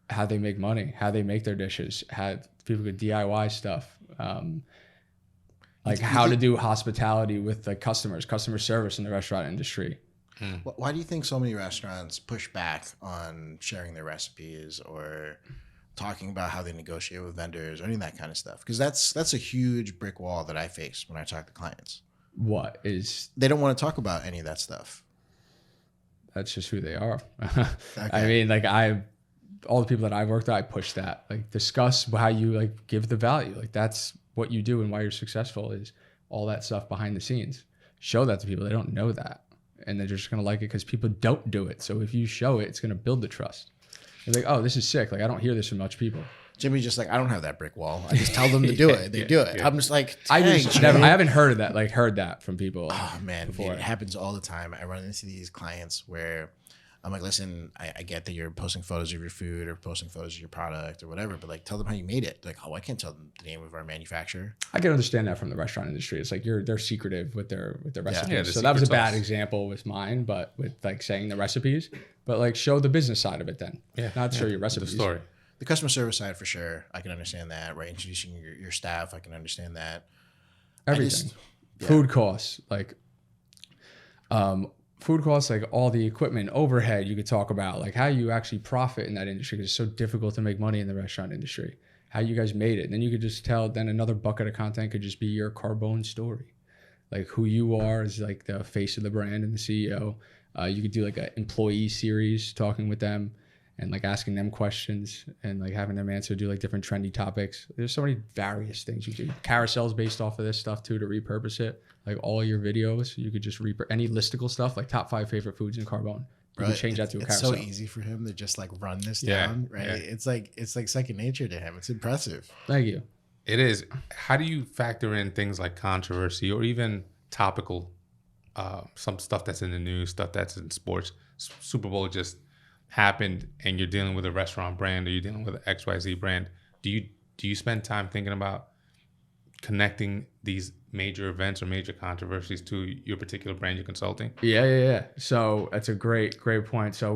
How they make money, how they make their dishes, how people could DIY stuff. Like how to do hospitality with like customer service in the restaurant industry. Why do you think so many restaurants push back on sharing their recipes or talking about how they negotiate with vendors or any of that kind of stuff? Because that's a huge brick wall that I face when I talk to clients. What is? They don't want to talk about any of that stuff. That's just who they are. Okay. I mean, like all the people that I've worked with, I push that. Like discuss how you like give the value. Like that's what you do and why you're successful is all that stuff behind the scenes. Show that to people. They don't know that. And they're just going to like it because people don't do it. So if you show it, it's going to build the trust. They're like, oh, this is sick. Like, I don't hear this from much people. Jimmy's just like, I don't have that brick wall. I just tell them to do it. They do it. Yeah. I'm just like, I haven't heard that from people. Oh, man. It happens all the time. I run into these clients where I'm like, listen, I get that you're posting photos of your food or posting photos of your product or whatever, but like, tell them how you made it. Like, oh, I can't tell them the name of our manufacturer. I can understand that from the restaurant industry. It's like they're secretive with their recipes. Yeah, so that was a bad example with mine, but with like saying the recipes, but like show the business side of it then. Yeah, not show your recipes. The story. The customer service side for sure. I can understand that, right? Introducing your staff, I can understand that. Everything. Food costs, like food costs, like all the equipment, overhead, you could talk about like how you actually profit in that industry because it's so difficult to make money in the restaurant industry, how you guys made it. And then you could just tell, then another bucket of content could just be your Carbone story. Like who you are as like the face of the brand and the CEO. You could do like an employee series talking with them and like asking them questions and like having them answer, do like different trendy topics. There's so many various things you do. Carousels based off of this stuff too to repurpose it. Like all your videos, you could just any listicle stuff, like top 5 favorite foods in Carbone. You can change that to a carousel. It's so easy for him to just like run this down, right? Yeah. It's like second nature to him. It's impressive. Thank you. It is. How do you factor in things like controversy or even topical, some stuff that's in the news, stuff that's in sports? Super Bowl just happened and you're dealing with a restaurant brand or you're dealing with an XYZ brand. Do you spend time thinking about connecting these major events or major controversies to your particular brand you're consulting? Yeah. So that's a great point. So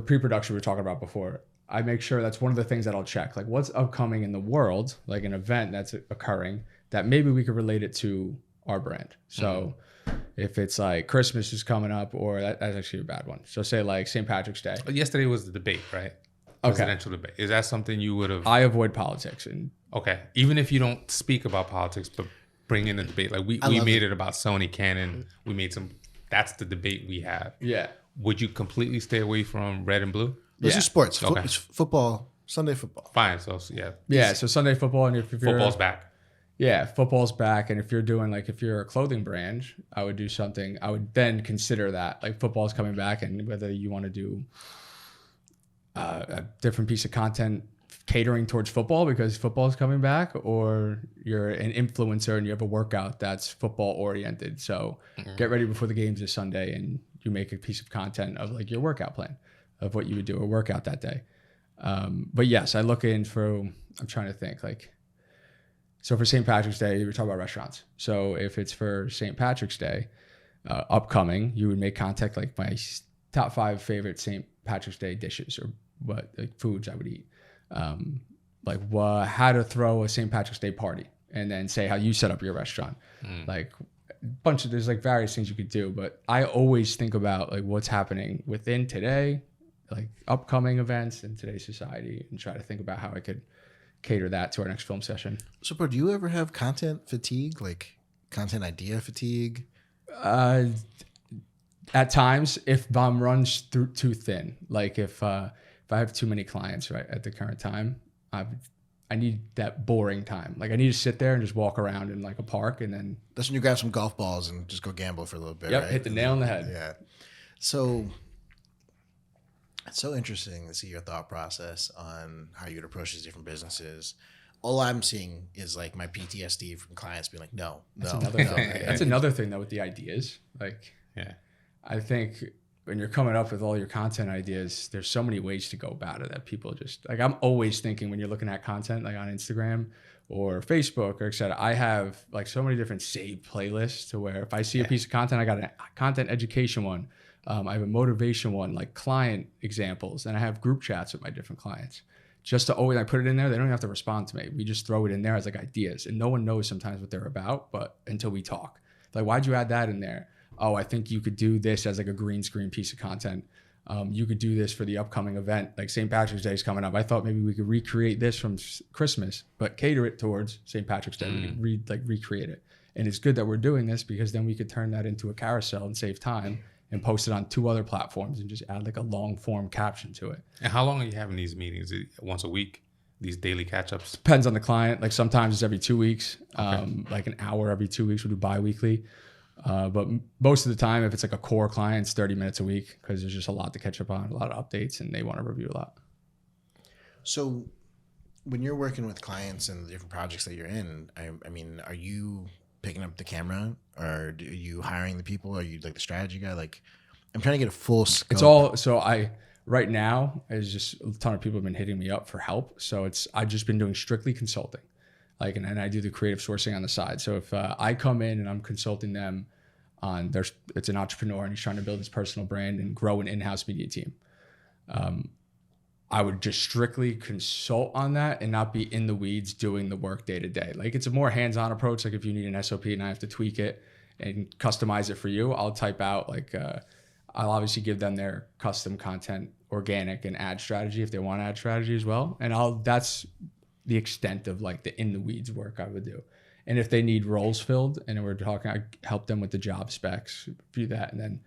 pre-production we were talking about before, I make sure that's one of the things that I'll check. Like what's upcoming in the world, like an event that's occurring that maybe we could relate it to our brand. So if it's like Christmas is coming up, or that's actually a bad one. So say like St. Patrick's Day. Yesterday was the debate, right? Presidential debate. Is that something you would have? I avoid politics. Okay. Even if you don't speak about politics, but bring in the debate. Like we made it about Sony, Canon. We made that's the debate we have. Yeah. Would you completely stay away from red and blue? This is sports. Okay. It's football, Sunday football. Fine. So yeah. Yeah. So Sunday football, and if you're football's back. Yeah, football's back. And if you're doing if you're a clothing brand, I would do something. I would then consider that like football's coming back, and whether you want to do a different piece of content catering towards football because football is coming back, or you're an influencer and you have a workout that's football oriented. So get ready before the games this Sunday and you make a piece of content of like your workout plan of what you would do or workout that day. But yes, I look in for, I'm trying to think so for St. Patrick's Day, you were talking about restaurants. So if it's for St. Patrick's Day, upcoming, you would make content like my top 5 favorite St. Patrick's Day dishes or what like foods I would eat. How to throw a St. Patrick's Day party, and then say how you set up your restaurant. Like there's like various things you could do, but I always think about like what's happening within today, like upcoming events in today's society, and try to think about how I could cater that to our next film session. So, bro, do you ever have content fatigue, like content idea fatigue? At times, if I'm run too thin, like if I have too many clients right at the current time, I need that boring time. Like I need to sit there and just walk around in like a park, and then That's when you grab some golf balls and just go gamble for a little bit. Yep, right? hit the nail on the head. Yeah. So it's so interesting to see your thought process on how you would approach these different businesses. All I'm seeing is like my PTSD from clients being like, no. That's another thing though with the ideas. Like, Yeah. I think when you're coming up with all your content ideas, there's so many ways to go about it that people just like, I'm always thinking when you're looking at content, like on Instagram or Facebook or et cetera, I have like so many different saved playlists to where if I see a piece of content, I got a content education one. I have a motivation one, like client examples, and I have group chats with my different clients. Just to always, I put it in there, they don't even have to respond to me. We just throw it in there as like ideas, and no one knows sometimes what they're about, but until we talk. Like, why'd you add that in there? Oh, I think you could do this as like a green screen piece of content. You could do this for the upcoming event, like St. Patrick's Day is coming up. I thought maybe we could recreate this from Christmas, but cater it towards St. Patrick's Day. We could recreate it. And it's good that we're doing this because then we could turn that into a carousel and save time and post it on 2 other platforms and just add like a long form caption to it. And how long are you having these meetings? Once a week? These daily catch-ups? Depends on the client. Like sometimes it's every 2 weeks, like an hour every 2 weeks. We do bi-weekly. But most of the time, if it's like a core client, it's 30 minutes a week because there's just a lot to catch up on, a lot of updates, and they want to review a lot. So when you're working with clients and the different projects that you're in, I mean, are you picking up the camera, or are you hiring the people? Are you like the strategy guy? Like, I'm trying to get a full scope. It's all, so right now, is just a ton of people have been hitting me up for help. So I've just been doing strictly consulting. Like, and I do the creative sourcing on the side. So if I come in and I'm consulting them on it's an entrepreneur and he's trying to build his personal brand and grow an in-house media team, I would just strictly consult on that and not be in the weeds doing the work day to day. Like it's a more hands-on approach. Like if you need an SOP and I have to tweak it and customize it for you, I'll type out like, I'll obviously give them their custom content, organic and ad strategy if they want ad strategy as well. And that's the extent of like the in the weeds work I would do. And if they need roles filled and we're talking, I help them with the job specs, review that. And then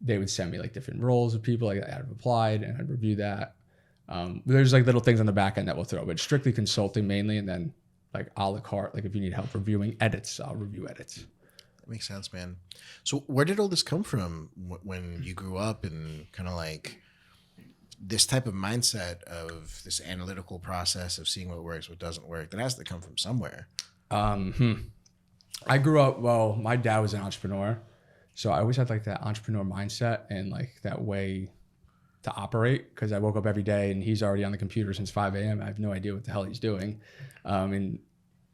they would send me like different roles of people like that have applied and I'd review that. There's like little things on the back end that we'll throw, but strictly consulting mainly. And then like a la carte, like if you need help reviewing edits, I'll review edits. That makes sense, man. So where did all this come from when you grew up and kind of like this type of mindset of this analytical process of seeing what works, what doesn't work? That has to come from somewhere. I grew up, well, my dad was an entrepreneur. So I always had like that entrepreneur mindset and like that way to operate because I woke up every day and he's already on the computer since 5 a.m. I have no idea what the hell he's doing. And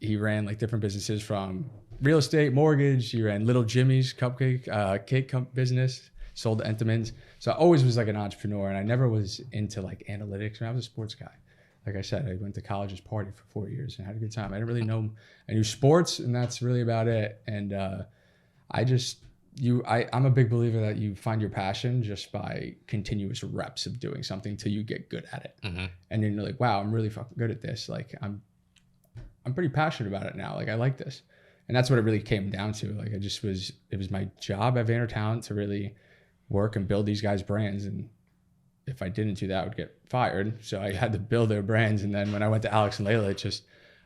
he ran like different businesses from real estate, mortgage. He ran Little Jimmy's cupcake, cake business, sold Entenmann's. So I always was like an entrepreneur and I never was into like analytics. I was a sports guy. Like I said, I went to college's party for 4 years and had a good time. I didn't really know, I knew sports and that's really about it. And I'm a big believer that you find your passion just by continuous reps of doing something till you get good at it. Mm-hmm. And then you're like, wow, I'm really fucking good at this. Like I'm pretty passionate about it now. Like I like this. And that's what it really came down to. Like it was my job at VaynerTalent to really work and build these guys' brands. And if I didn't do that, I would get fired. So I had to build their brands. And then when I went to Alex and Leila,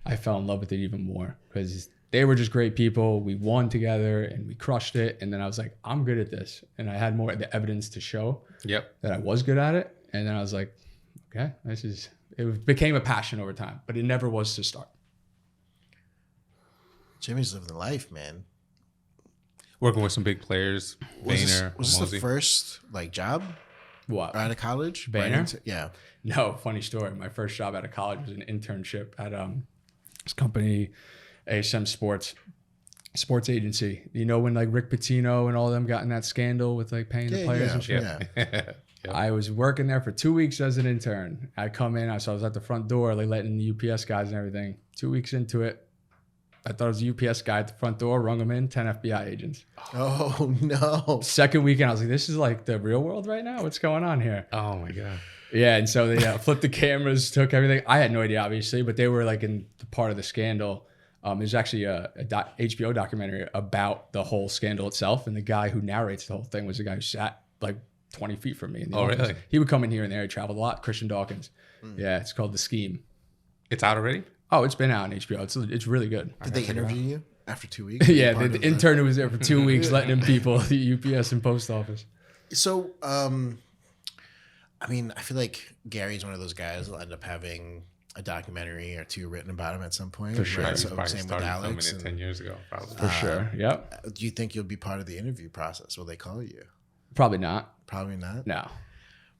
I fell in love with it even more because they were just great people. We won together and we crushed it. And then I was like, I'm good at this. And I had more of the evidence to show that I was good at it. And then I was like, okay, it became a passion over time, but it never was to start. Jimmy's living the life, man. Working with some big players. Was this the first like job? What? Out of college? Vayner? Yeah. No, funny story. My first job out of college was an internship at this company, ASM sports agency. You know when like Rick Pitino and all of them got in that scandal with like paying the players and shit? Yeah. Yep. I was working there for 2 weeks as an intern. I come in, I was at the front door, like letting the UPS guys and everything. 2 weeks into it, I thought it was a UPS guy at the front door, rung him in, 10 FBI agents. Oh, no. Second weekend, I was like, this is like the real world right now? What's going on here? Oh my God. Yeah, and so they flipped the cameras, took everything. I had no idea, obviously, but they were like in the part of the scandal. There's actually a HBO documentary about the whole scandal itself, and the guy who narrates the whole thing was the guy who sat like 20 feet from me in the office. Really? He would come in here and there. He traveled a lot. Christian Dawkins. Yeah, it's called The Scheme. It's out already? Oh, it's been out on HBO. It's really good. Did they interview you after 2 weeks? Yeah, the intern who was there for 2 weeks letting in people at the UPS and post office. So, I mean, I feel like Gary's one of those guys that'll end up having a documentary or two written about him at some point. For sure. Right? He So probably same with started Alex. filming it 10 years ago, probably. For sure. Yep. Do you think you'll be part of the interview process? Will they call you? Probably not. Probably not. No.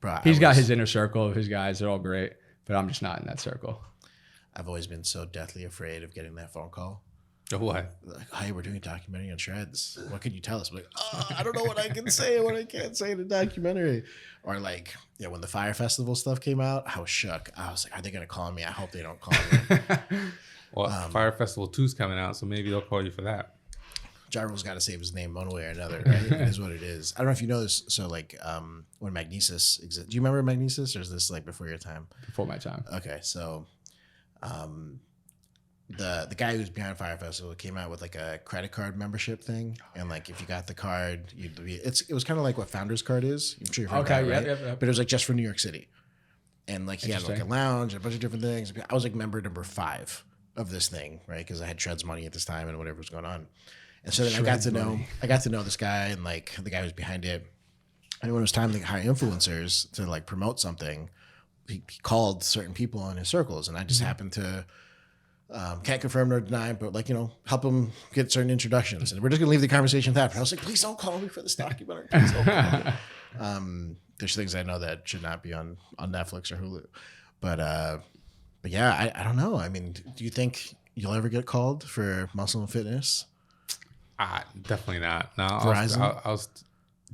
Bro, He's got his inner circle of his guys. They're all great, but I'm just not in that circle. I've always been so deathly afraid of getting that phone call. Oh, what? Like, hey, we're doing a documentary on Shreds. What can you tell us? I'm like, I don't know what I can say and what I can't say in a documentary. Or like, yeah, when the Fire Festival stuff came out, I was shook. I was like, are they going to call me? I hope they don't call me. Well, Fire Festival 2's coming out, so maybe they'll call you for that. Jarvil's got to save his name one way or another, right? It is what it is. I don't know if you know this. So like, when Magnesis exists, do you remember Magnesis, or is this like before your time? Before my time. Okay, so the guy who's behind Fire Festival came out with like a credit card membership thing, and like if you got the card, you'd be. It was kind of like what Founders Card is. I'm sure you've heard that, right? Yep. But it was like just for New York City, and like he had like a lounge, and a bunch of different things. I was like member number 5 of this thing, right? Because I had Shreds money at this time and whatever was going on. And so then I got to know this guy and like the guy who was behind it. And when it was time to hire influencers to like promote something, he called certain people in his circles, and I just happened to can't confirm nor deny, but like, you know, help him get certain introductions. And we're just gonna leave the conversation with that. But I was like, please don't call me for this documentary. Please don't call me. There's things I know that should not be on Netflix or Hulu, but yeah, I don't know. I mean, do you think you'll ever get called for Muscle and Fitness? Definitely not. No, Verizon? I was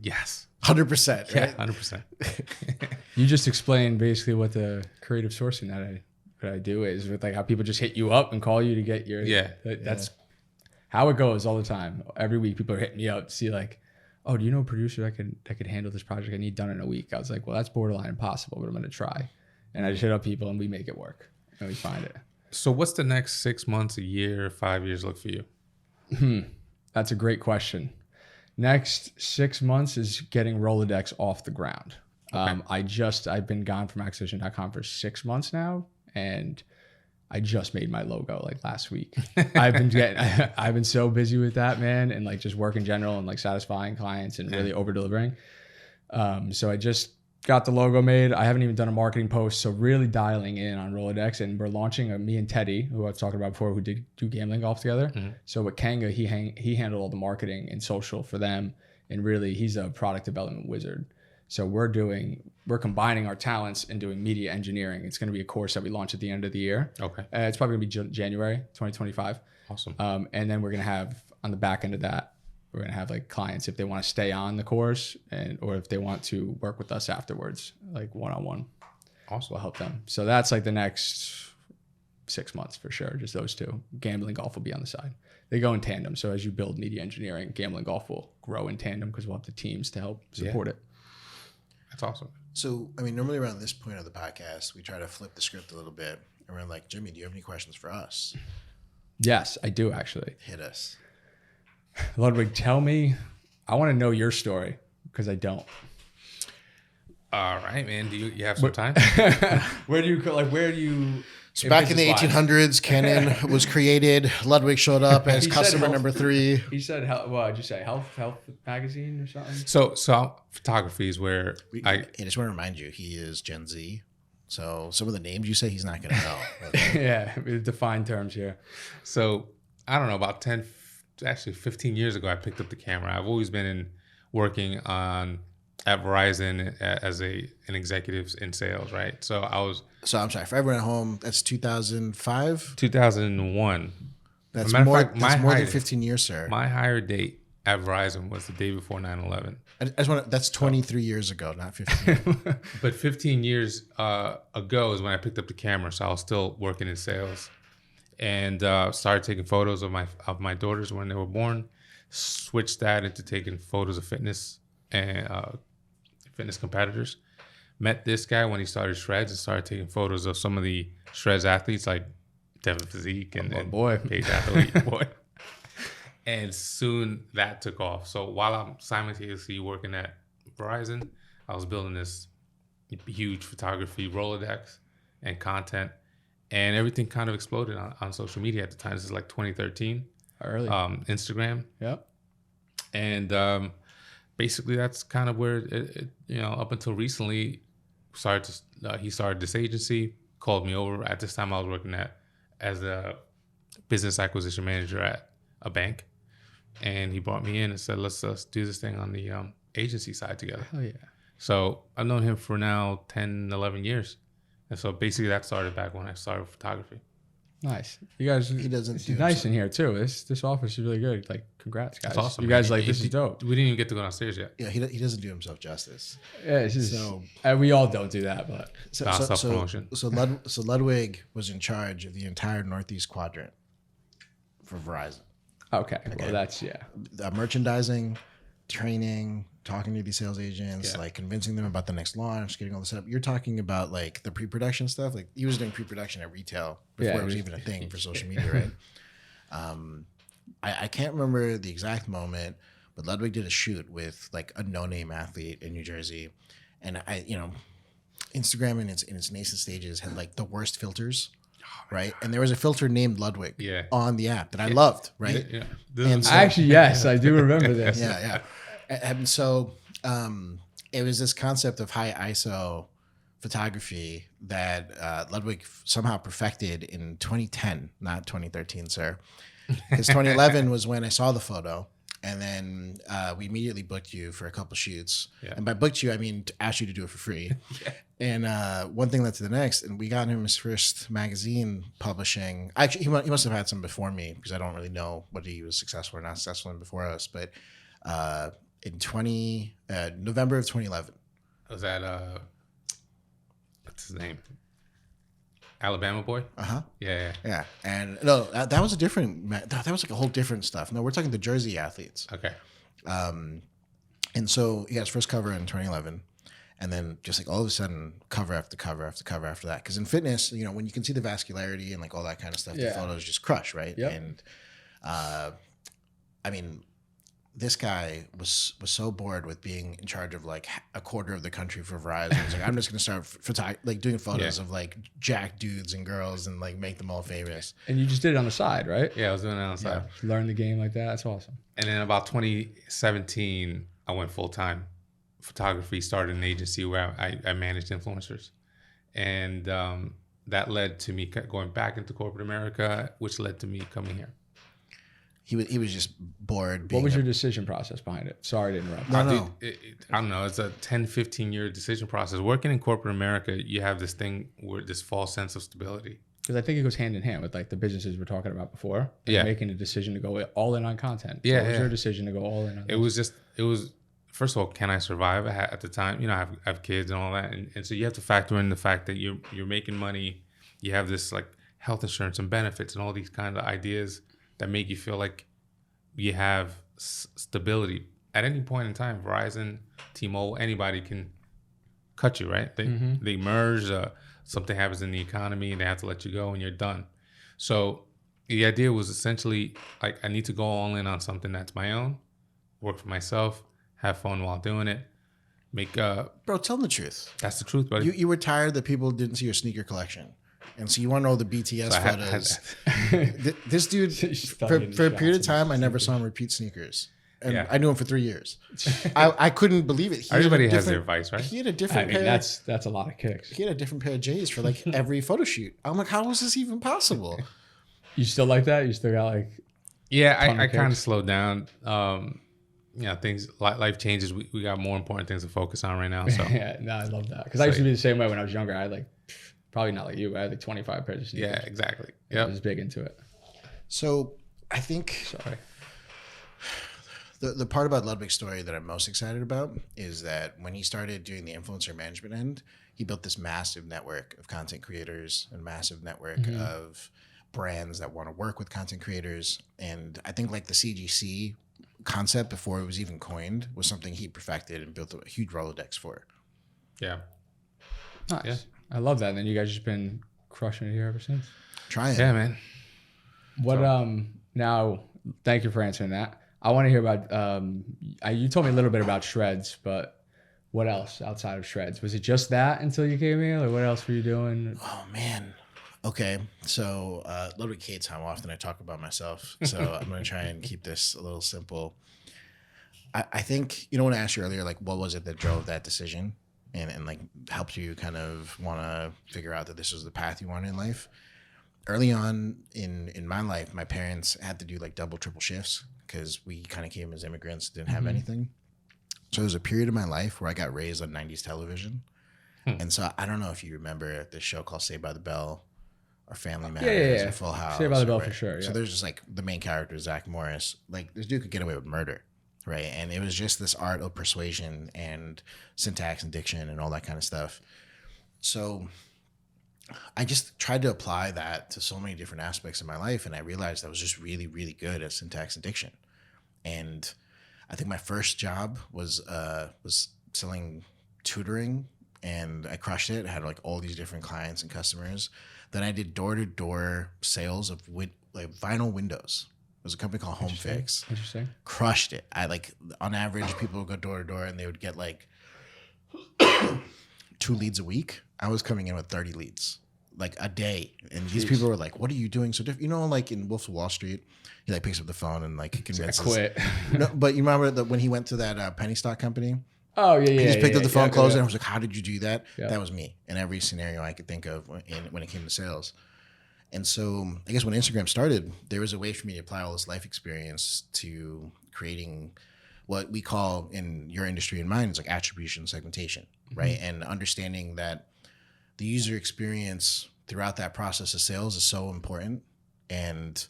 yes. 100%, right? Yeah, 100%. You just explained basically what the creative sourcing that I do is, with like how people just hit you up and call you to get your that's how it goes all the time. Every week people are hitting me up to see like, oh, do you know a producer that could handle this project I need done in a week? I was like, well, that's borderline impossible, but I'm gonna try. And I just hit up people and we make it work and we find it. So what's the next 6 months, a year, 5 years look for you? That's a great question. Next 6 months is getting Rolodex off the ground. Okay. I've been gone from acquisition.com for 6 months now, and I just made my logo like last week. I've been so busy with that, man, and like just work in general and like satisfying clients and really over delivering. So I just got the logo made. I haven't even done a marketing post, so really dialing in on Rolodex. And we're launching me and Teddy, who I was talking about before, who did do gambling golf together. So with Kanga, he handled all the marketing and social for them, and really he's a product development wizard. So we're combining our talents and doing media engineering. It's going to be a course that we launch at the end of the year. Okay, it's probably going to be January 2025. Awesome. And then we're going to have on the back end of that, we're going to have like clients if they want to stay on the course or if they want to work with us afterwards, like one-on-one. Awesome. We'll help them. So that's like the next 6 months for sure. Just those two. Gambling golf will be on the side. They go in tandem. So as you build media engineering, gambling golf will grow in tandem because we'll have the teams to help support it. That's awesome. So, I mean, normally around this point of the podcast, we try to flip the script a little bit. And we're like, Jimmy, do you have any questions for us? Yes, I do actually. Hit us. Ludwig, tell me, I want to know your story because I don't. All right, man. Do you have some time? Where do you? So back in the 1800s, Canon was created. Ludwig showed up as customer number 3. He said, what did you say? Health magazine or something? So photography is where I just want to remind you, he is Gen Z. So some of the names you say, he's not going to know. Yeah, define terms here. So I don't know, about 15 years ago, I picked up the camera. I've always been working at Verizon as an executive in sales, right? So I'm sorry, for everyone at home, that's 2005? 2001. That's more than 15 years, sir. My hire date at Verizon was the day before 9/11. That's 23 years ago, not 15. But 15 years ago is when I picked up the camera, so I was still working in sales. and started taking photos of my daughters when they were born. Switched that into taking photos of fitness and fitness competitors. Met this guy when he started Shreds and started taking photos of some of the Shreds athletes like Devin Physique and Paige Athlete boy. And soon that took off. So while I'm simultaneously working at Verizon, I was building this huge photography Rolodex and content, and everything kind of exploded on social media at the time. This is like 2013. Early. Instagram. Yep. And basically that's kind of where it up until recently he started this agency, called me over. At this time I was working as a business acquisition manager at a bank. And he brought me in and said, let's do this thing on the agency side together. Hell yeah. So I've known him for now 10, 11 years. And so basically that started back when I started photography. Nice. You guys, He doesn't it's do nice himself. in here too. This office is really good. Like, congrats, guys. That's awesome. You guys, man. this is dope. We didn't even get to go downstairs yet. Yeah, he doesn't do himself justice. Yeah, it's just, So- we all don't do that, but Self-promotion. So Ludwig was in charge of the entire Northeast quadrant for Verizon. okay. Well, that's, Merchandising, training, talking to these sales agents, Yeah. like convincing them about the next launch, getting all this up. You're talking about like the pre-production stuff. Like he was doing pre-production at retail before Yeah, it was he even a thing for social media, right? I can't remember the exact moment, but Ludwig did a shoot with like a no-name athlete in New Jersey, and Instagram in its nascent stages had like the worst filters, right? And there was a filter named Ludwig on the app that I loved, right? Yeah. And so- actually, yes, I do remember this. yeah. And so it was this concept of high ISO photography that Ludwig somehow perfected in 2010, not 2013, sir. Because 2011 was when I saw the photo, and then we immediately booked you for a couple shoots. Yeah. And by booked you, I mean asked you to do it for free. And one thing led to the next, and we got him his first magazine publishing. Actually, he must have had some before me, because I don't really know what he was successful or not successful in before us. But in November of 2011. Was that what's his name? Alabama boy? Uh-huh. Yeah. Yeah. And no, that was a different, that was like a whole different stuff. No, we're talking the Jersey athletes. Okay. And so he got his first cover in 2011. And then just like all of a sudden, cover after cover after cover after that. Because in fitness, when you can see the vascularity and like all that kind of stuff, the photos just crush, right? Yep. And I mean, this guy was so bored with being in charge of like a quarter of the country for Verizon. He's like, I'm just gonna start doing photos of like jack dudes and girls and like make them all famous. And you just did it on the side, right? Yeah, I was doing it on the side. Learn the game like that. That's awesome. And then about 2017, I went full time. Photography, started an agency where I managed influencers, and that led to me going back into corporate America, which led to me coming here. He was just bored. What was your decision process behind it? Sorry to interrupt. No. I don't know. It's a 10, 15 year decision process. Working in corporate America, you have this thing where this false sense of stability. Because I think it goes hand in hand with like the businesses we're talking about before. Like Yeah. Making a decision to go all in on content. Yeah, So it was yeah. your decision to go all in on It was first of all, can I survive? At the time, I have kids and all that, and so you have to factor in the fact that you're making money. You have this like health insurance and benefits and all these kind of ideas that make you feel like you have stability. At any point in time, Verizon, T-Mobile, anybody can cut you, right? They merge, something happens in the economy and they have to let you go and you're done. So the idea was essentially like, I need to go all in on something that's my own, work for myself, have fun while doing it, Bro, tell them the truth. that's the truth, buddy. You were tired that people didn't see your sneaker collection. And so you want to know the BTS So I had- photos. This dude, for a period of time, I never saw him repeat sneakers. And Yeah. I knew him for 3 years. I couldn't believe it. He had a Everybody has their different- vice, right? He had a I different mean, pair. that's a lot of kicks. He had a different pair of J's for like every photo shoot. I'm like, how was this even possible? You still like that? You still got like Yeah, Ton of I kind of kicks. slowed down. Things life changes. We got more important things to focus on right now. So yeah, no, I love that because I used to be the same way when I was younger. I had like probably not like you, but I had like 25 pairs of sneakers. yeah, exactly. I Yep. was big into it. So I think Sorry. the part about Ludwig's story that I'm most excited about is that when he started doing the influencer management end, he built this massive network of content creators and massive network of brands that want to work with content creators. And I think like the CGC concept before it was even coined was something he perfected and built a huge Rolodex for. Yeah. Nice. Yeah. I love that. And then you guys just been crushing it here ever since. Trying. Yeah, man. What now? Thank you for answering that. I want to hear about. You told me a little bit about Shreds, but what else outside of Shreds? Was it just that until you came here? Like, what else were you doing? Oh man. Okay, so a little bit Kate's how often I talk about myself. So I'm gonna try and keep this a little simple. I think when I asked you earlier, like, what was it that drove that decision and like helped you kind of want to figure out that this was the path you wanted in life? Early on in my life, my parents had to do like double, triple shifts because we kind of came as immigrants, didn't have anything. So there was a period of my life where I got raised on 90s television. And so I don't know if you remember this show called Saved by the Bell or Family Matters or Full House. Saved by the Bell right? for sure. Yeah. So there's just like the main character, Zach Morris. Like this dude could get away with murder, right? And it was just this art of persuasion and syntax and diction and all that kind of stuff. So I just tried to apply that to so many different aspects of my life, and I realized I was just really, really good at syntax and diction. And I think my first job was selling tutoring, and I crushed it. I had like all these different clients and customers. Then I did door-to-door sales of like vinyl windows. It was a company called Home Fix. Interesting. Crushed it. I like on average people would go door to door and they would get like 2 leads a week. I was coming in with 30 leads like a day, and these people were like, "What are you doing so different?" Like in Wolf of Wall Street, he like picks up the phone and like convinces. I quit. No, but you remember that when he went to that penny stock company? Oh yeah. He just picked up the phone, closed it, Yeah. and I was like, "How did you do that?" Yeah. That was me in every scenario I could think of when it came to sales. And so I guess when Instagram started, there was a way for me to apply all this life experience to creating what we call in your industry and mine is like attribution segmentation, right? And understanding that the user experience throughout that process of sales is so important. And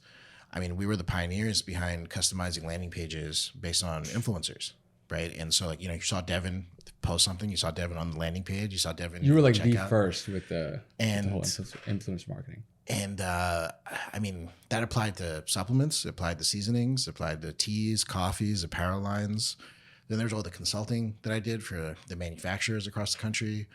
I mean, we were the pioneers behind customizing landing pages based on influencers, right? And so like, you saw Devin post something, you saw Devin on the landing page, you saw Devin. You were like check the out. first with the whole And influence marketing. And I mean, that applied to supplements, it applied to seasonings, it applied to teas, coffees, apparel lines. Then there's all the consulting that I did for the manufacturers across the country,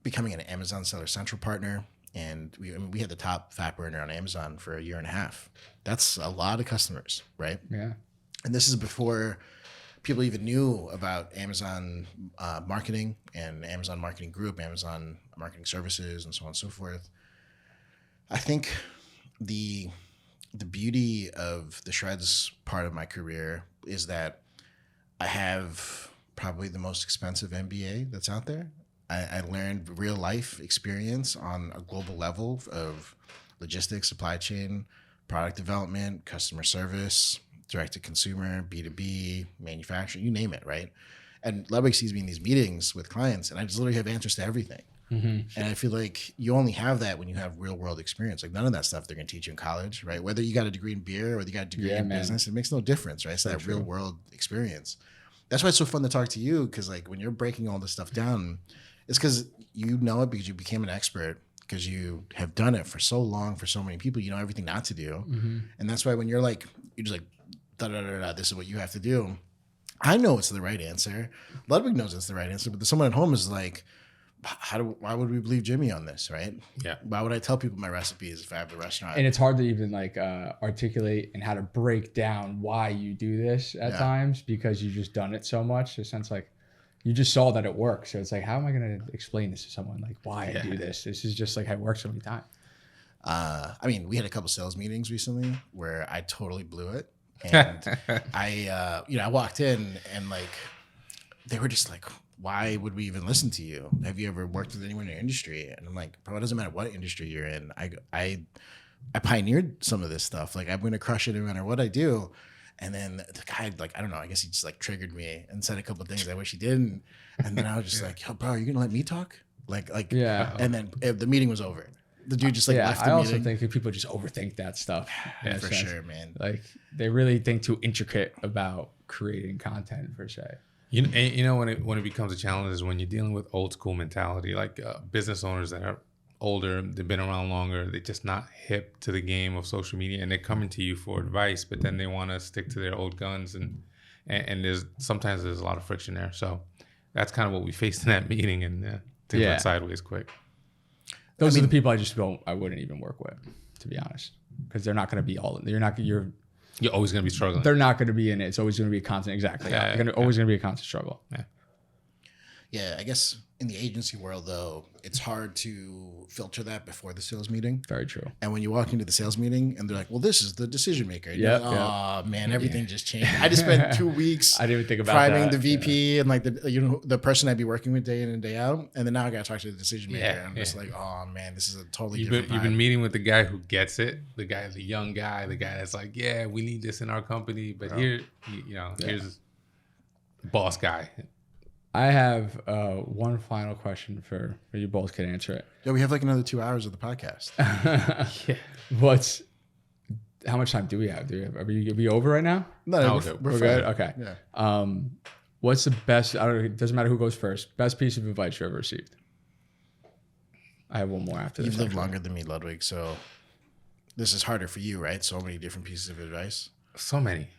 becoming an Amazon Seller Central partner. And we had the top fat burner on Amazon for 1.5 years. That's a lot of customers, right? Yeah. And this is before people even knew about Amazon marketing and Amazon Marketing Group, Amazon Marketing Services, and so on and so forth. I think the beauty of the Shreds part of my career is that I have probably the most expensive MBA that's out there. I learned real life experience on a global level of logistics, supply chain, product development, customer service, direct to consumer, B2B, manufacturing, you name it, right? And Ludwig sees me in these meetings with clients, and I just literally have answers to everything. And I feel like you only have that when you have real world experience. Like none of that stuff they're going to teach you in college, right? Whether you got a degree in beer or you got a degree in business, it makes no difference, right? It's that real world experience. That's why it's so fun to talk to you, because like when you're breaking all this stuff down, it's because you know it because you became an expert, because you have done it for so long for so many people. You know everything not to do, and that's why when you're just like da da da da, this is what you have to do. I know it's the right answer. Ludwig knows it's the right answer, but someone at home is like, why would we believe Jimmy on this, right? Yeah. Why would I tell people my recipes if I have a restaurant? And it's hard to even like articulate and how to break down why you do this at times, because you've just done it so much. It sounds like you just saw that it works. So it's like, how am I going to explain this to someone? Like why I do this? This is just like how it works so many times. I mean, we had a couple sales meetings recently where I totally blew it. And I walked in and like, they were just like, why would we even listen to you? Have you ever worked with anyone in your industry? And I'm like, bro, it doesn't matter what industry you're in. I pioneered some of this stuff. Like I'm going to crush it no matter what I do. And then the guy, like, I don't know, I guess he just like triggered me and said a couple of things I wish he didn't. And then I was just like, yo, bro, are you going to let me talk? Like, yeah. And then the meeting was over. The dude just like left the I meeting. also think that people just overthink that stuff. For sure, man. Like they really think too intricate about creating content per se. You know when it becomes a challenge is when you're dealing with old school mentality, like business owners that are older, they've been around longer, they're just not hip to the game of social media, and they're coming to you for advice, but then they want to stick to their old guns, and sometimes there's a lot of friction there. So that's kind of what we faced in that meeting, and things went sideways quick. Those are the people I wouldn't even work with, to be honest, because they're not going to be all. You're always going to be struggling. They're not going to be in it. It's always going to be a constant. Exactly. Always going to be a constant struggle. Yeah, I guess in the agency world, though, it's hard to filter that before the sales meeting. Very true. And when you walk into the sales meeting and they're like, well, this is the decision maker. Yeah. Like, oh, man, everything just changed. I just spent 2 weeks I didn't even think about priming the VP and like the person I'd be working with day in and day out. And then now I got to talk to the decision maker. And I'm just like, oh, man, this is a totally different vibe. You've been meeting with the guy who gets it, the young guy, the guy that's like, yeah, we need this in our company. But here's boss guy. I have one final question for you both can answer it. Yeah, we have like another 2 hours of the podcast. How much time do we have? Are we over right now? No, we're good. Okay. Yeah. What's the best? It doesn't matter who goes first. Best piece of advice you ever received? I have one more after this. You've lived longer than me, Ludwig, so this is harder for you, right? So many different pieces of advice. So many.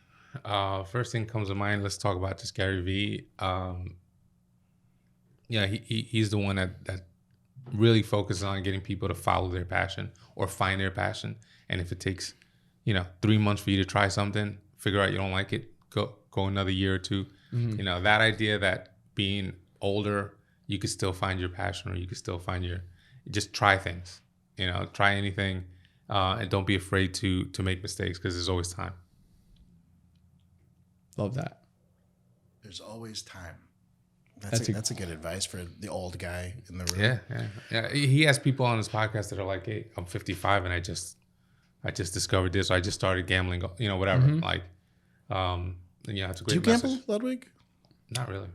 First thing comes to mind. Let's talk about just Gary Vee. Yeah, he's the one that really focuses on getting people to follow their passion or find their passion. And if it takes, 3 months for you to try something, figure out you don't like it, go another year or two. Mm-hmm. That idea that being older, you could still find your passion, or you could still find just try things. Try anything, and don't be afraid to make mistakes, because there's always time. Love that. There's always time. That's a good advice for the old guy in the room. Yeah. He has people on his podcast that are like, "Hey, I'm 55 and I just discovered this. Or I just started gambling. Whatever." Mm-hmm. Like, it's a great. Do you message. gamble, Ludwig? Not really.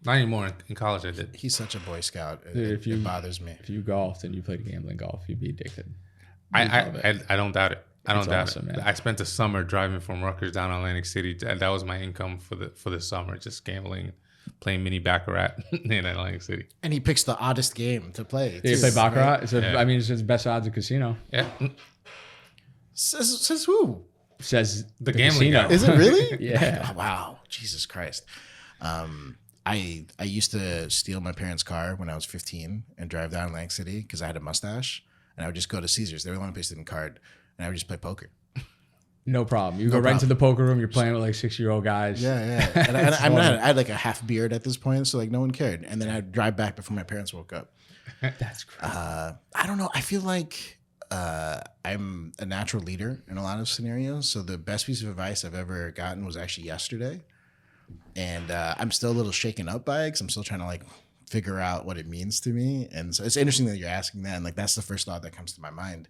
Not anymore. In college, I did. He's such a Boy Scout. Dude, it bothers me. If you golfed and you played gambling golf, you'd be addicted. I don't doubt it. I don't doubt it. Man. Man. I spent the summer driving from Rutgers down to Atlantic City. That was my income for the summer, just gambling, playing mini baccarat in Atlantic City. And he picks the oddest game to play. You play baccarat? Right? I mean, it's best odds at casino. Yeah. Says who? Says the gambling guy. Is it really? Yeah. Oh, wow. Jesus Christ. I used to steal my parents' car when I was 15 and drive down Atlantic City because I had a mustache, and I would just go to Caesars. They were the only place that didn't card, and I would just play poker. No problem. You go right into the poker room. You're playing with like 6-year-old guys. Yeah. And I had like a half beard at this point, so like no one cared. And then I'd drive back before my parents woke up. That's crazy. I don't know. I feel like I'm a natural leader in a lot of scenarios. So the best piece of advice I've ever gotten was actually yesterday. And I'm still a little shaken up by it because I'm still trying to like figure out what it means to me. And so it's interesting that you're asking that. And like that's the first thought that comes to my mind.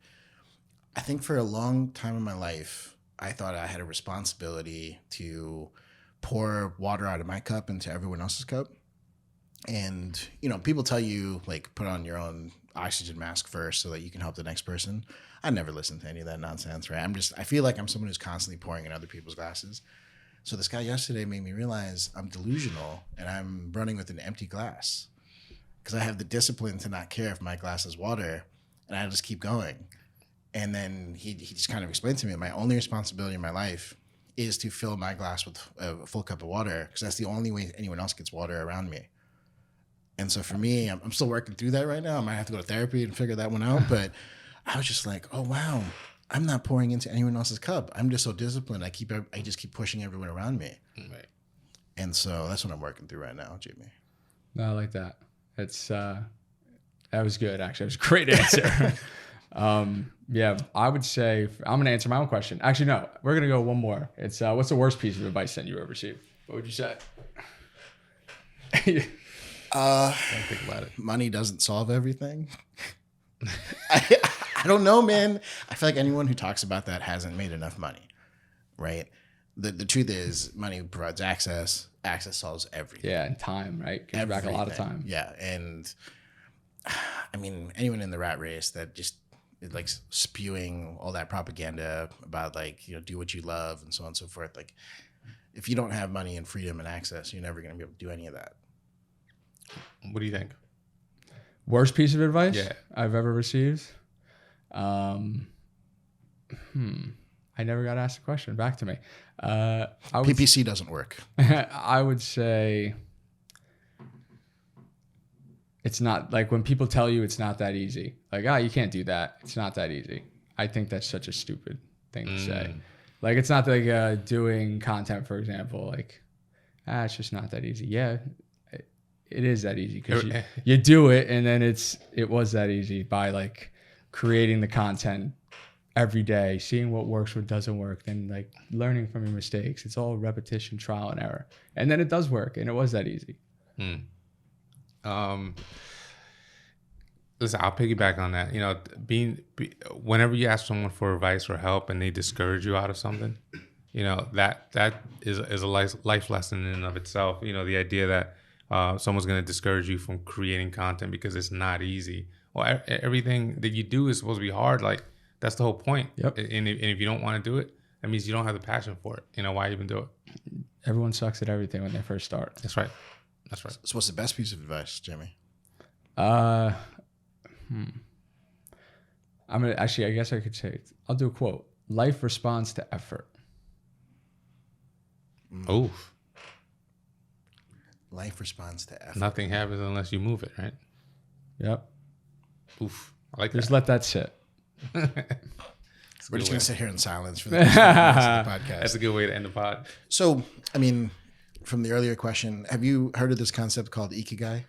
I think for a long time in my life, I thought I had a responsibility to pour water out of my cup into everyone else's cup. And, people tell you, like, put on your own oxygen mask first so that you can help the next person. I never listen to any of that nonsense, right? I feel like I'm someone who's constantly pouring in other people's glasses. So this guy yesterday made me realize I'm delusional and I'm running with an empty glass because I have the discipline to not care if my glass has water, and I just keep going. And then he just kind of explained to me, my only responsibility in my life is to fill my glass with a full cup of water, because that's the only way anyone else gets water around me. And so for me, I'm still working through that right now. I might have to go to therapy and figure that one out. But I was just like, oh, wow, I'm not pouring into anyone else's cup. I'm just so disciplined. I just keep pushing everyone around me. Right. And so that's what I'm working through right now, Jimmy. No, I like that. It's that was good, actually. It was a great answer. Yeah, I would say I'm going to answer my own question. Actually, no, we're going to go one more. It's what's the worst piece of advice that you ever received? What would you say? Think about it. Money doesn't solve everything. I don't know, man. I feel like anyone who talks about that hasn't made enough money, right? The truth is money provides access. Access solves everything. Yeah, and time, right? Gives you back a lot of time. Yeah, and I mean, anyone in the rat race that just is like spewing all that propaganda about like, do what you love and so on and so forth. Like, if you don't have money and freedom and access, you're never going to be able to do any of that. What do you think? Worst piece of advice Yeah. I've ever received. I never got asked a question. Back to me. PPC doesn't work. I would say it's not like when people tell you it's not that easy. Like, you can't do that. It's not that easy. I think that's such a stupid thing to say. Like, it's not like doing content, for example. Like, it's just not that easy. Yeah, it is that easy because you do it, and then it was that easy by like creating the content every day, seeing what works, what doesn't work, then like learning from your mistakes. It's all repetition, trial and error, and then it does work, and it was that easy. Listen, I'll piggyback on that. You know, whenever you ask someone for advice or help and they discourage you out of something, you know, that is a life lesson in and of itself. You know, the idea that someone's going to discourage you from creating content because it's not easy. Well, everything that you do is supposed to be hard. Like, that's the whole point. Yep. And if you don't want to do it, that means you don't have the passion for it. You know, why even do it? Everyone sucks at everything when they first start. That's right. That's right. So what's the best piece of advice, Jimmy? I'm gonna actually. I guess I could say I'll do a quote. Life responds to effort. Oof. Life responds to effort. Nothing happens unless you move it, right? Yep. Oof. I like Just that. let that sit. We're just going to sit here in silence for the rest of the podcast. That's a good way to end the pod. So, I mean, from the earlier question, have you heard of this concept called Ikigai?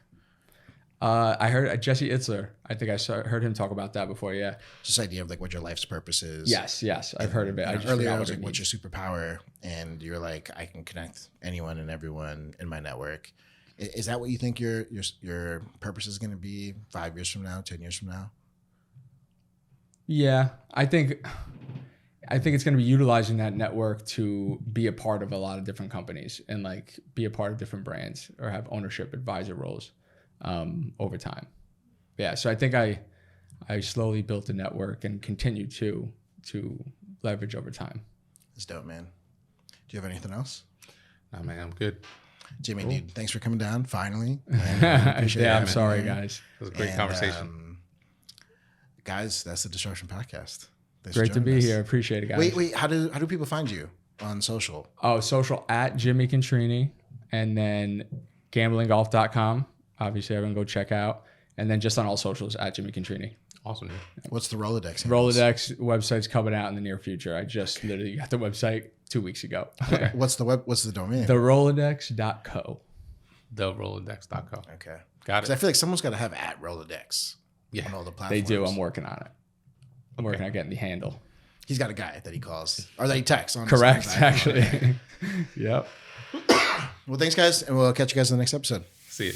I heard Jesse Itzler. I think heard him talk about that before. Yeah. It's this idea of like what your life's purpose is. Yes. I've heard of it. Earlier, I was like, what's your superpower? And you're like, I can connect anyone and everyone in my network. Is that what you think your purpose is going to be 5 years from now, 10 years from now? Yeah, I think it's going to be utilizing that network to be a part of a lot of different companies and like be a part of different brands or have ownership advisor roles over time. Yeah, so I think I slowly built a network and continue to leverage over time. That's dope, man. Do you have anything else? Nah, man, I'm good. Jimmy, dude, thanks for coming down finally. Yeah, I'm sorry, guys. It was a great conversation. Guys, that's the Disruption Podcast. Thanks Great for to joining be us. here. Appreciate it, guys. Wait, how do people find you on social? Oh, social at Jimmy Contrini, and then gamblinggolf.com. Obviously, everyone go check out. And then just on all socials at Jimmy Contrini. Awesome, dude. What's the Rolodex? Rolodex website's coming out in the near future. I just literally got the website 2 weeks ago. Okay. What's the domain? TheRolodex.co. TheRolodex.co. Okay. Got Because it. I feel like someone's got to have at Rolodex on all the They platforms. do. I'm working on it. I'm working on getting the handle. He's got a guy that he calls or that he texts. On Correct, his actually. Yep. Well, thanks, guys, and we'll catch you guys in the next episode. See it.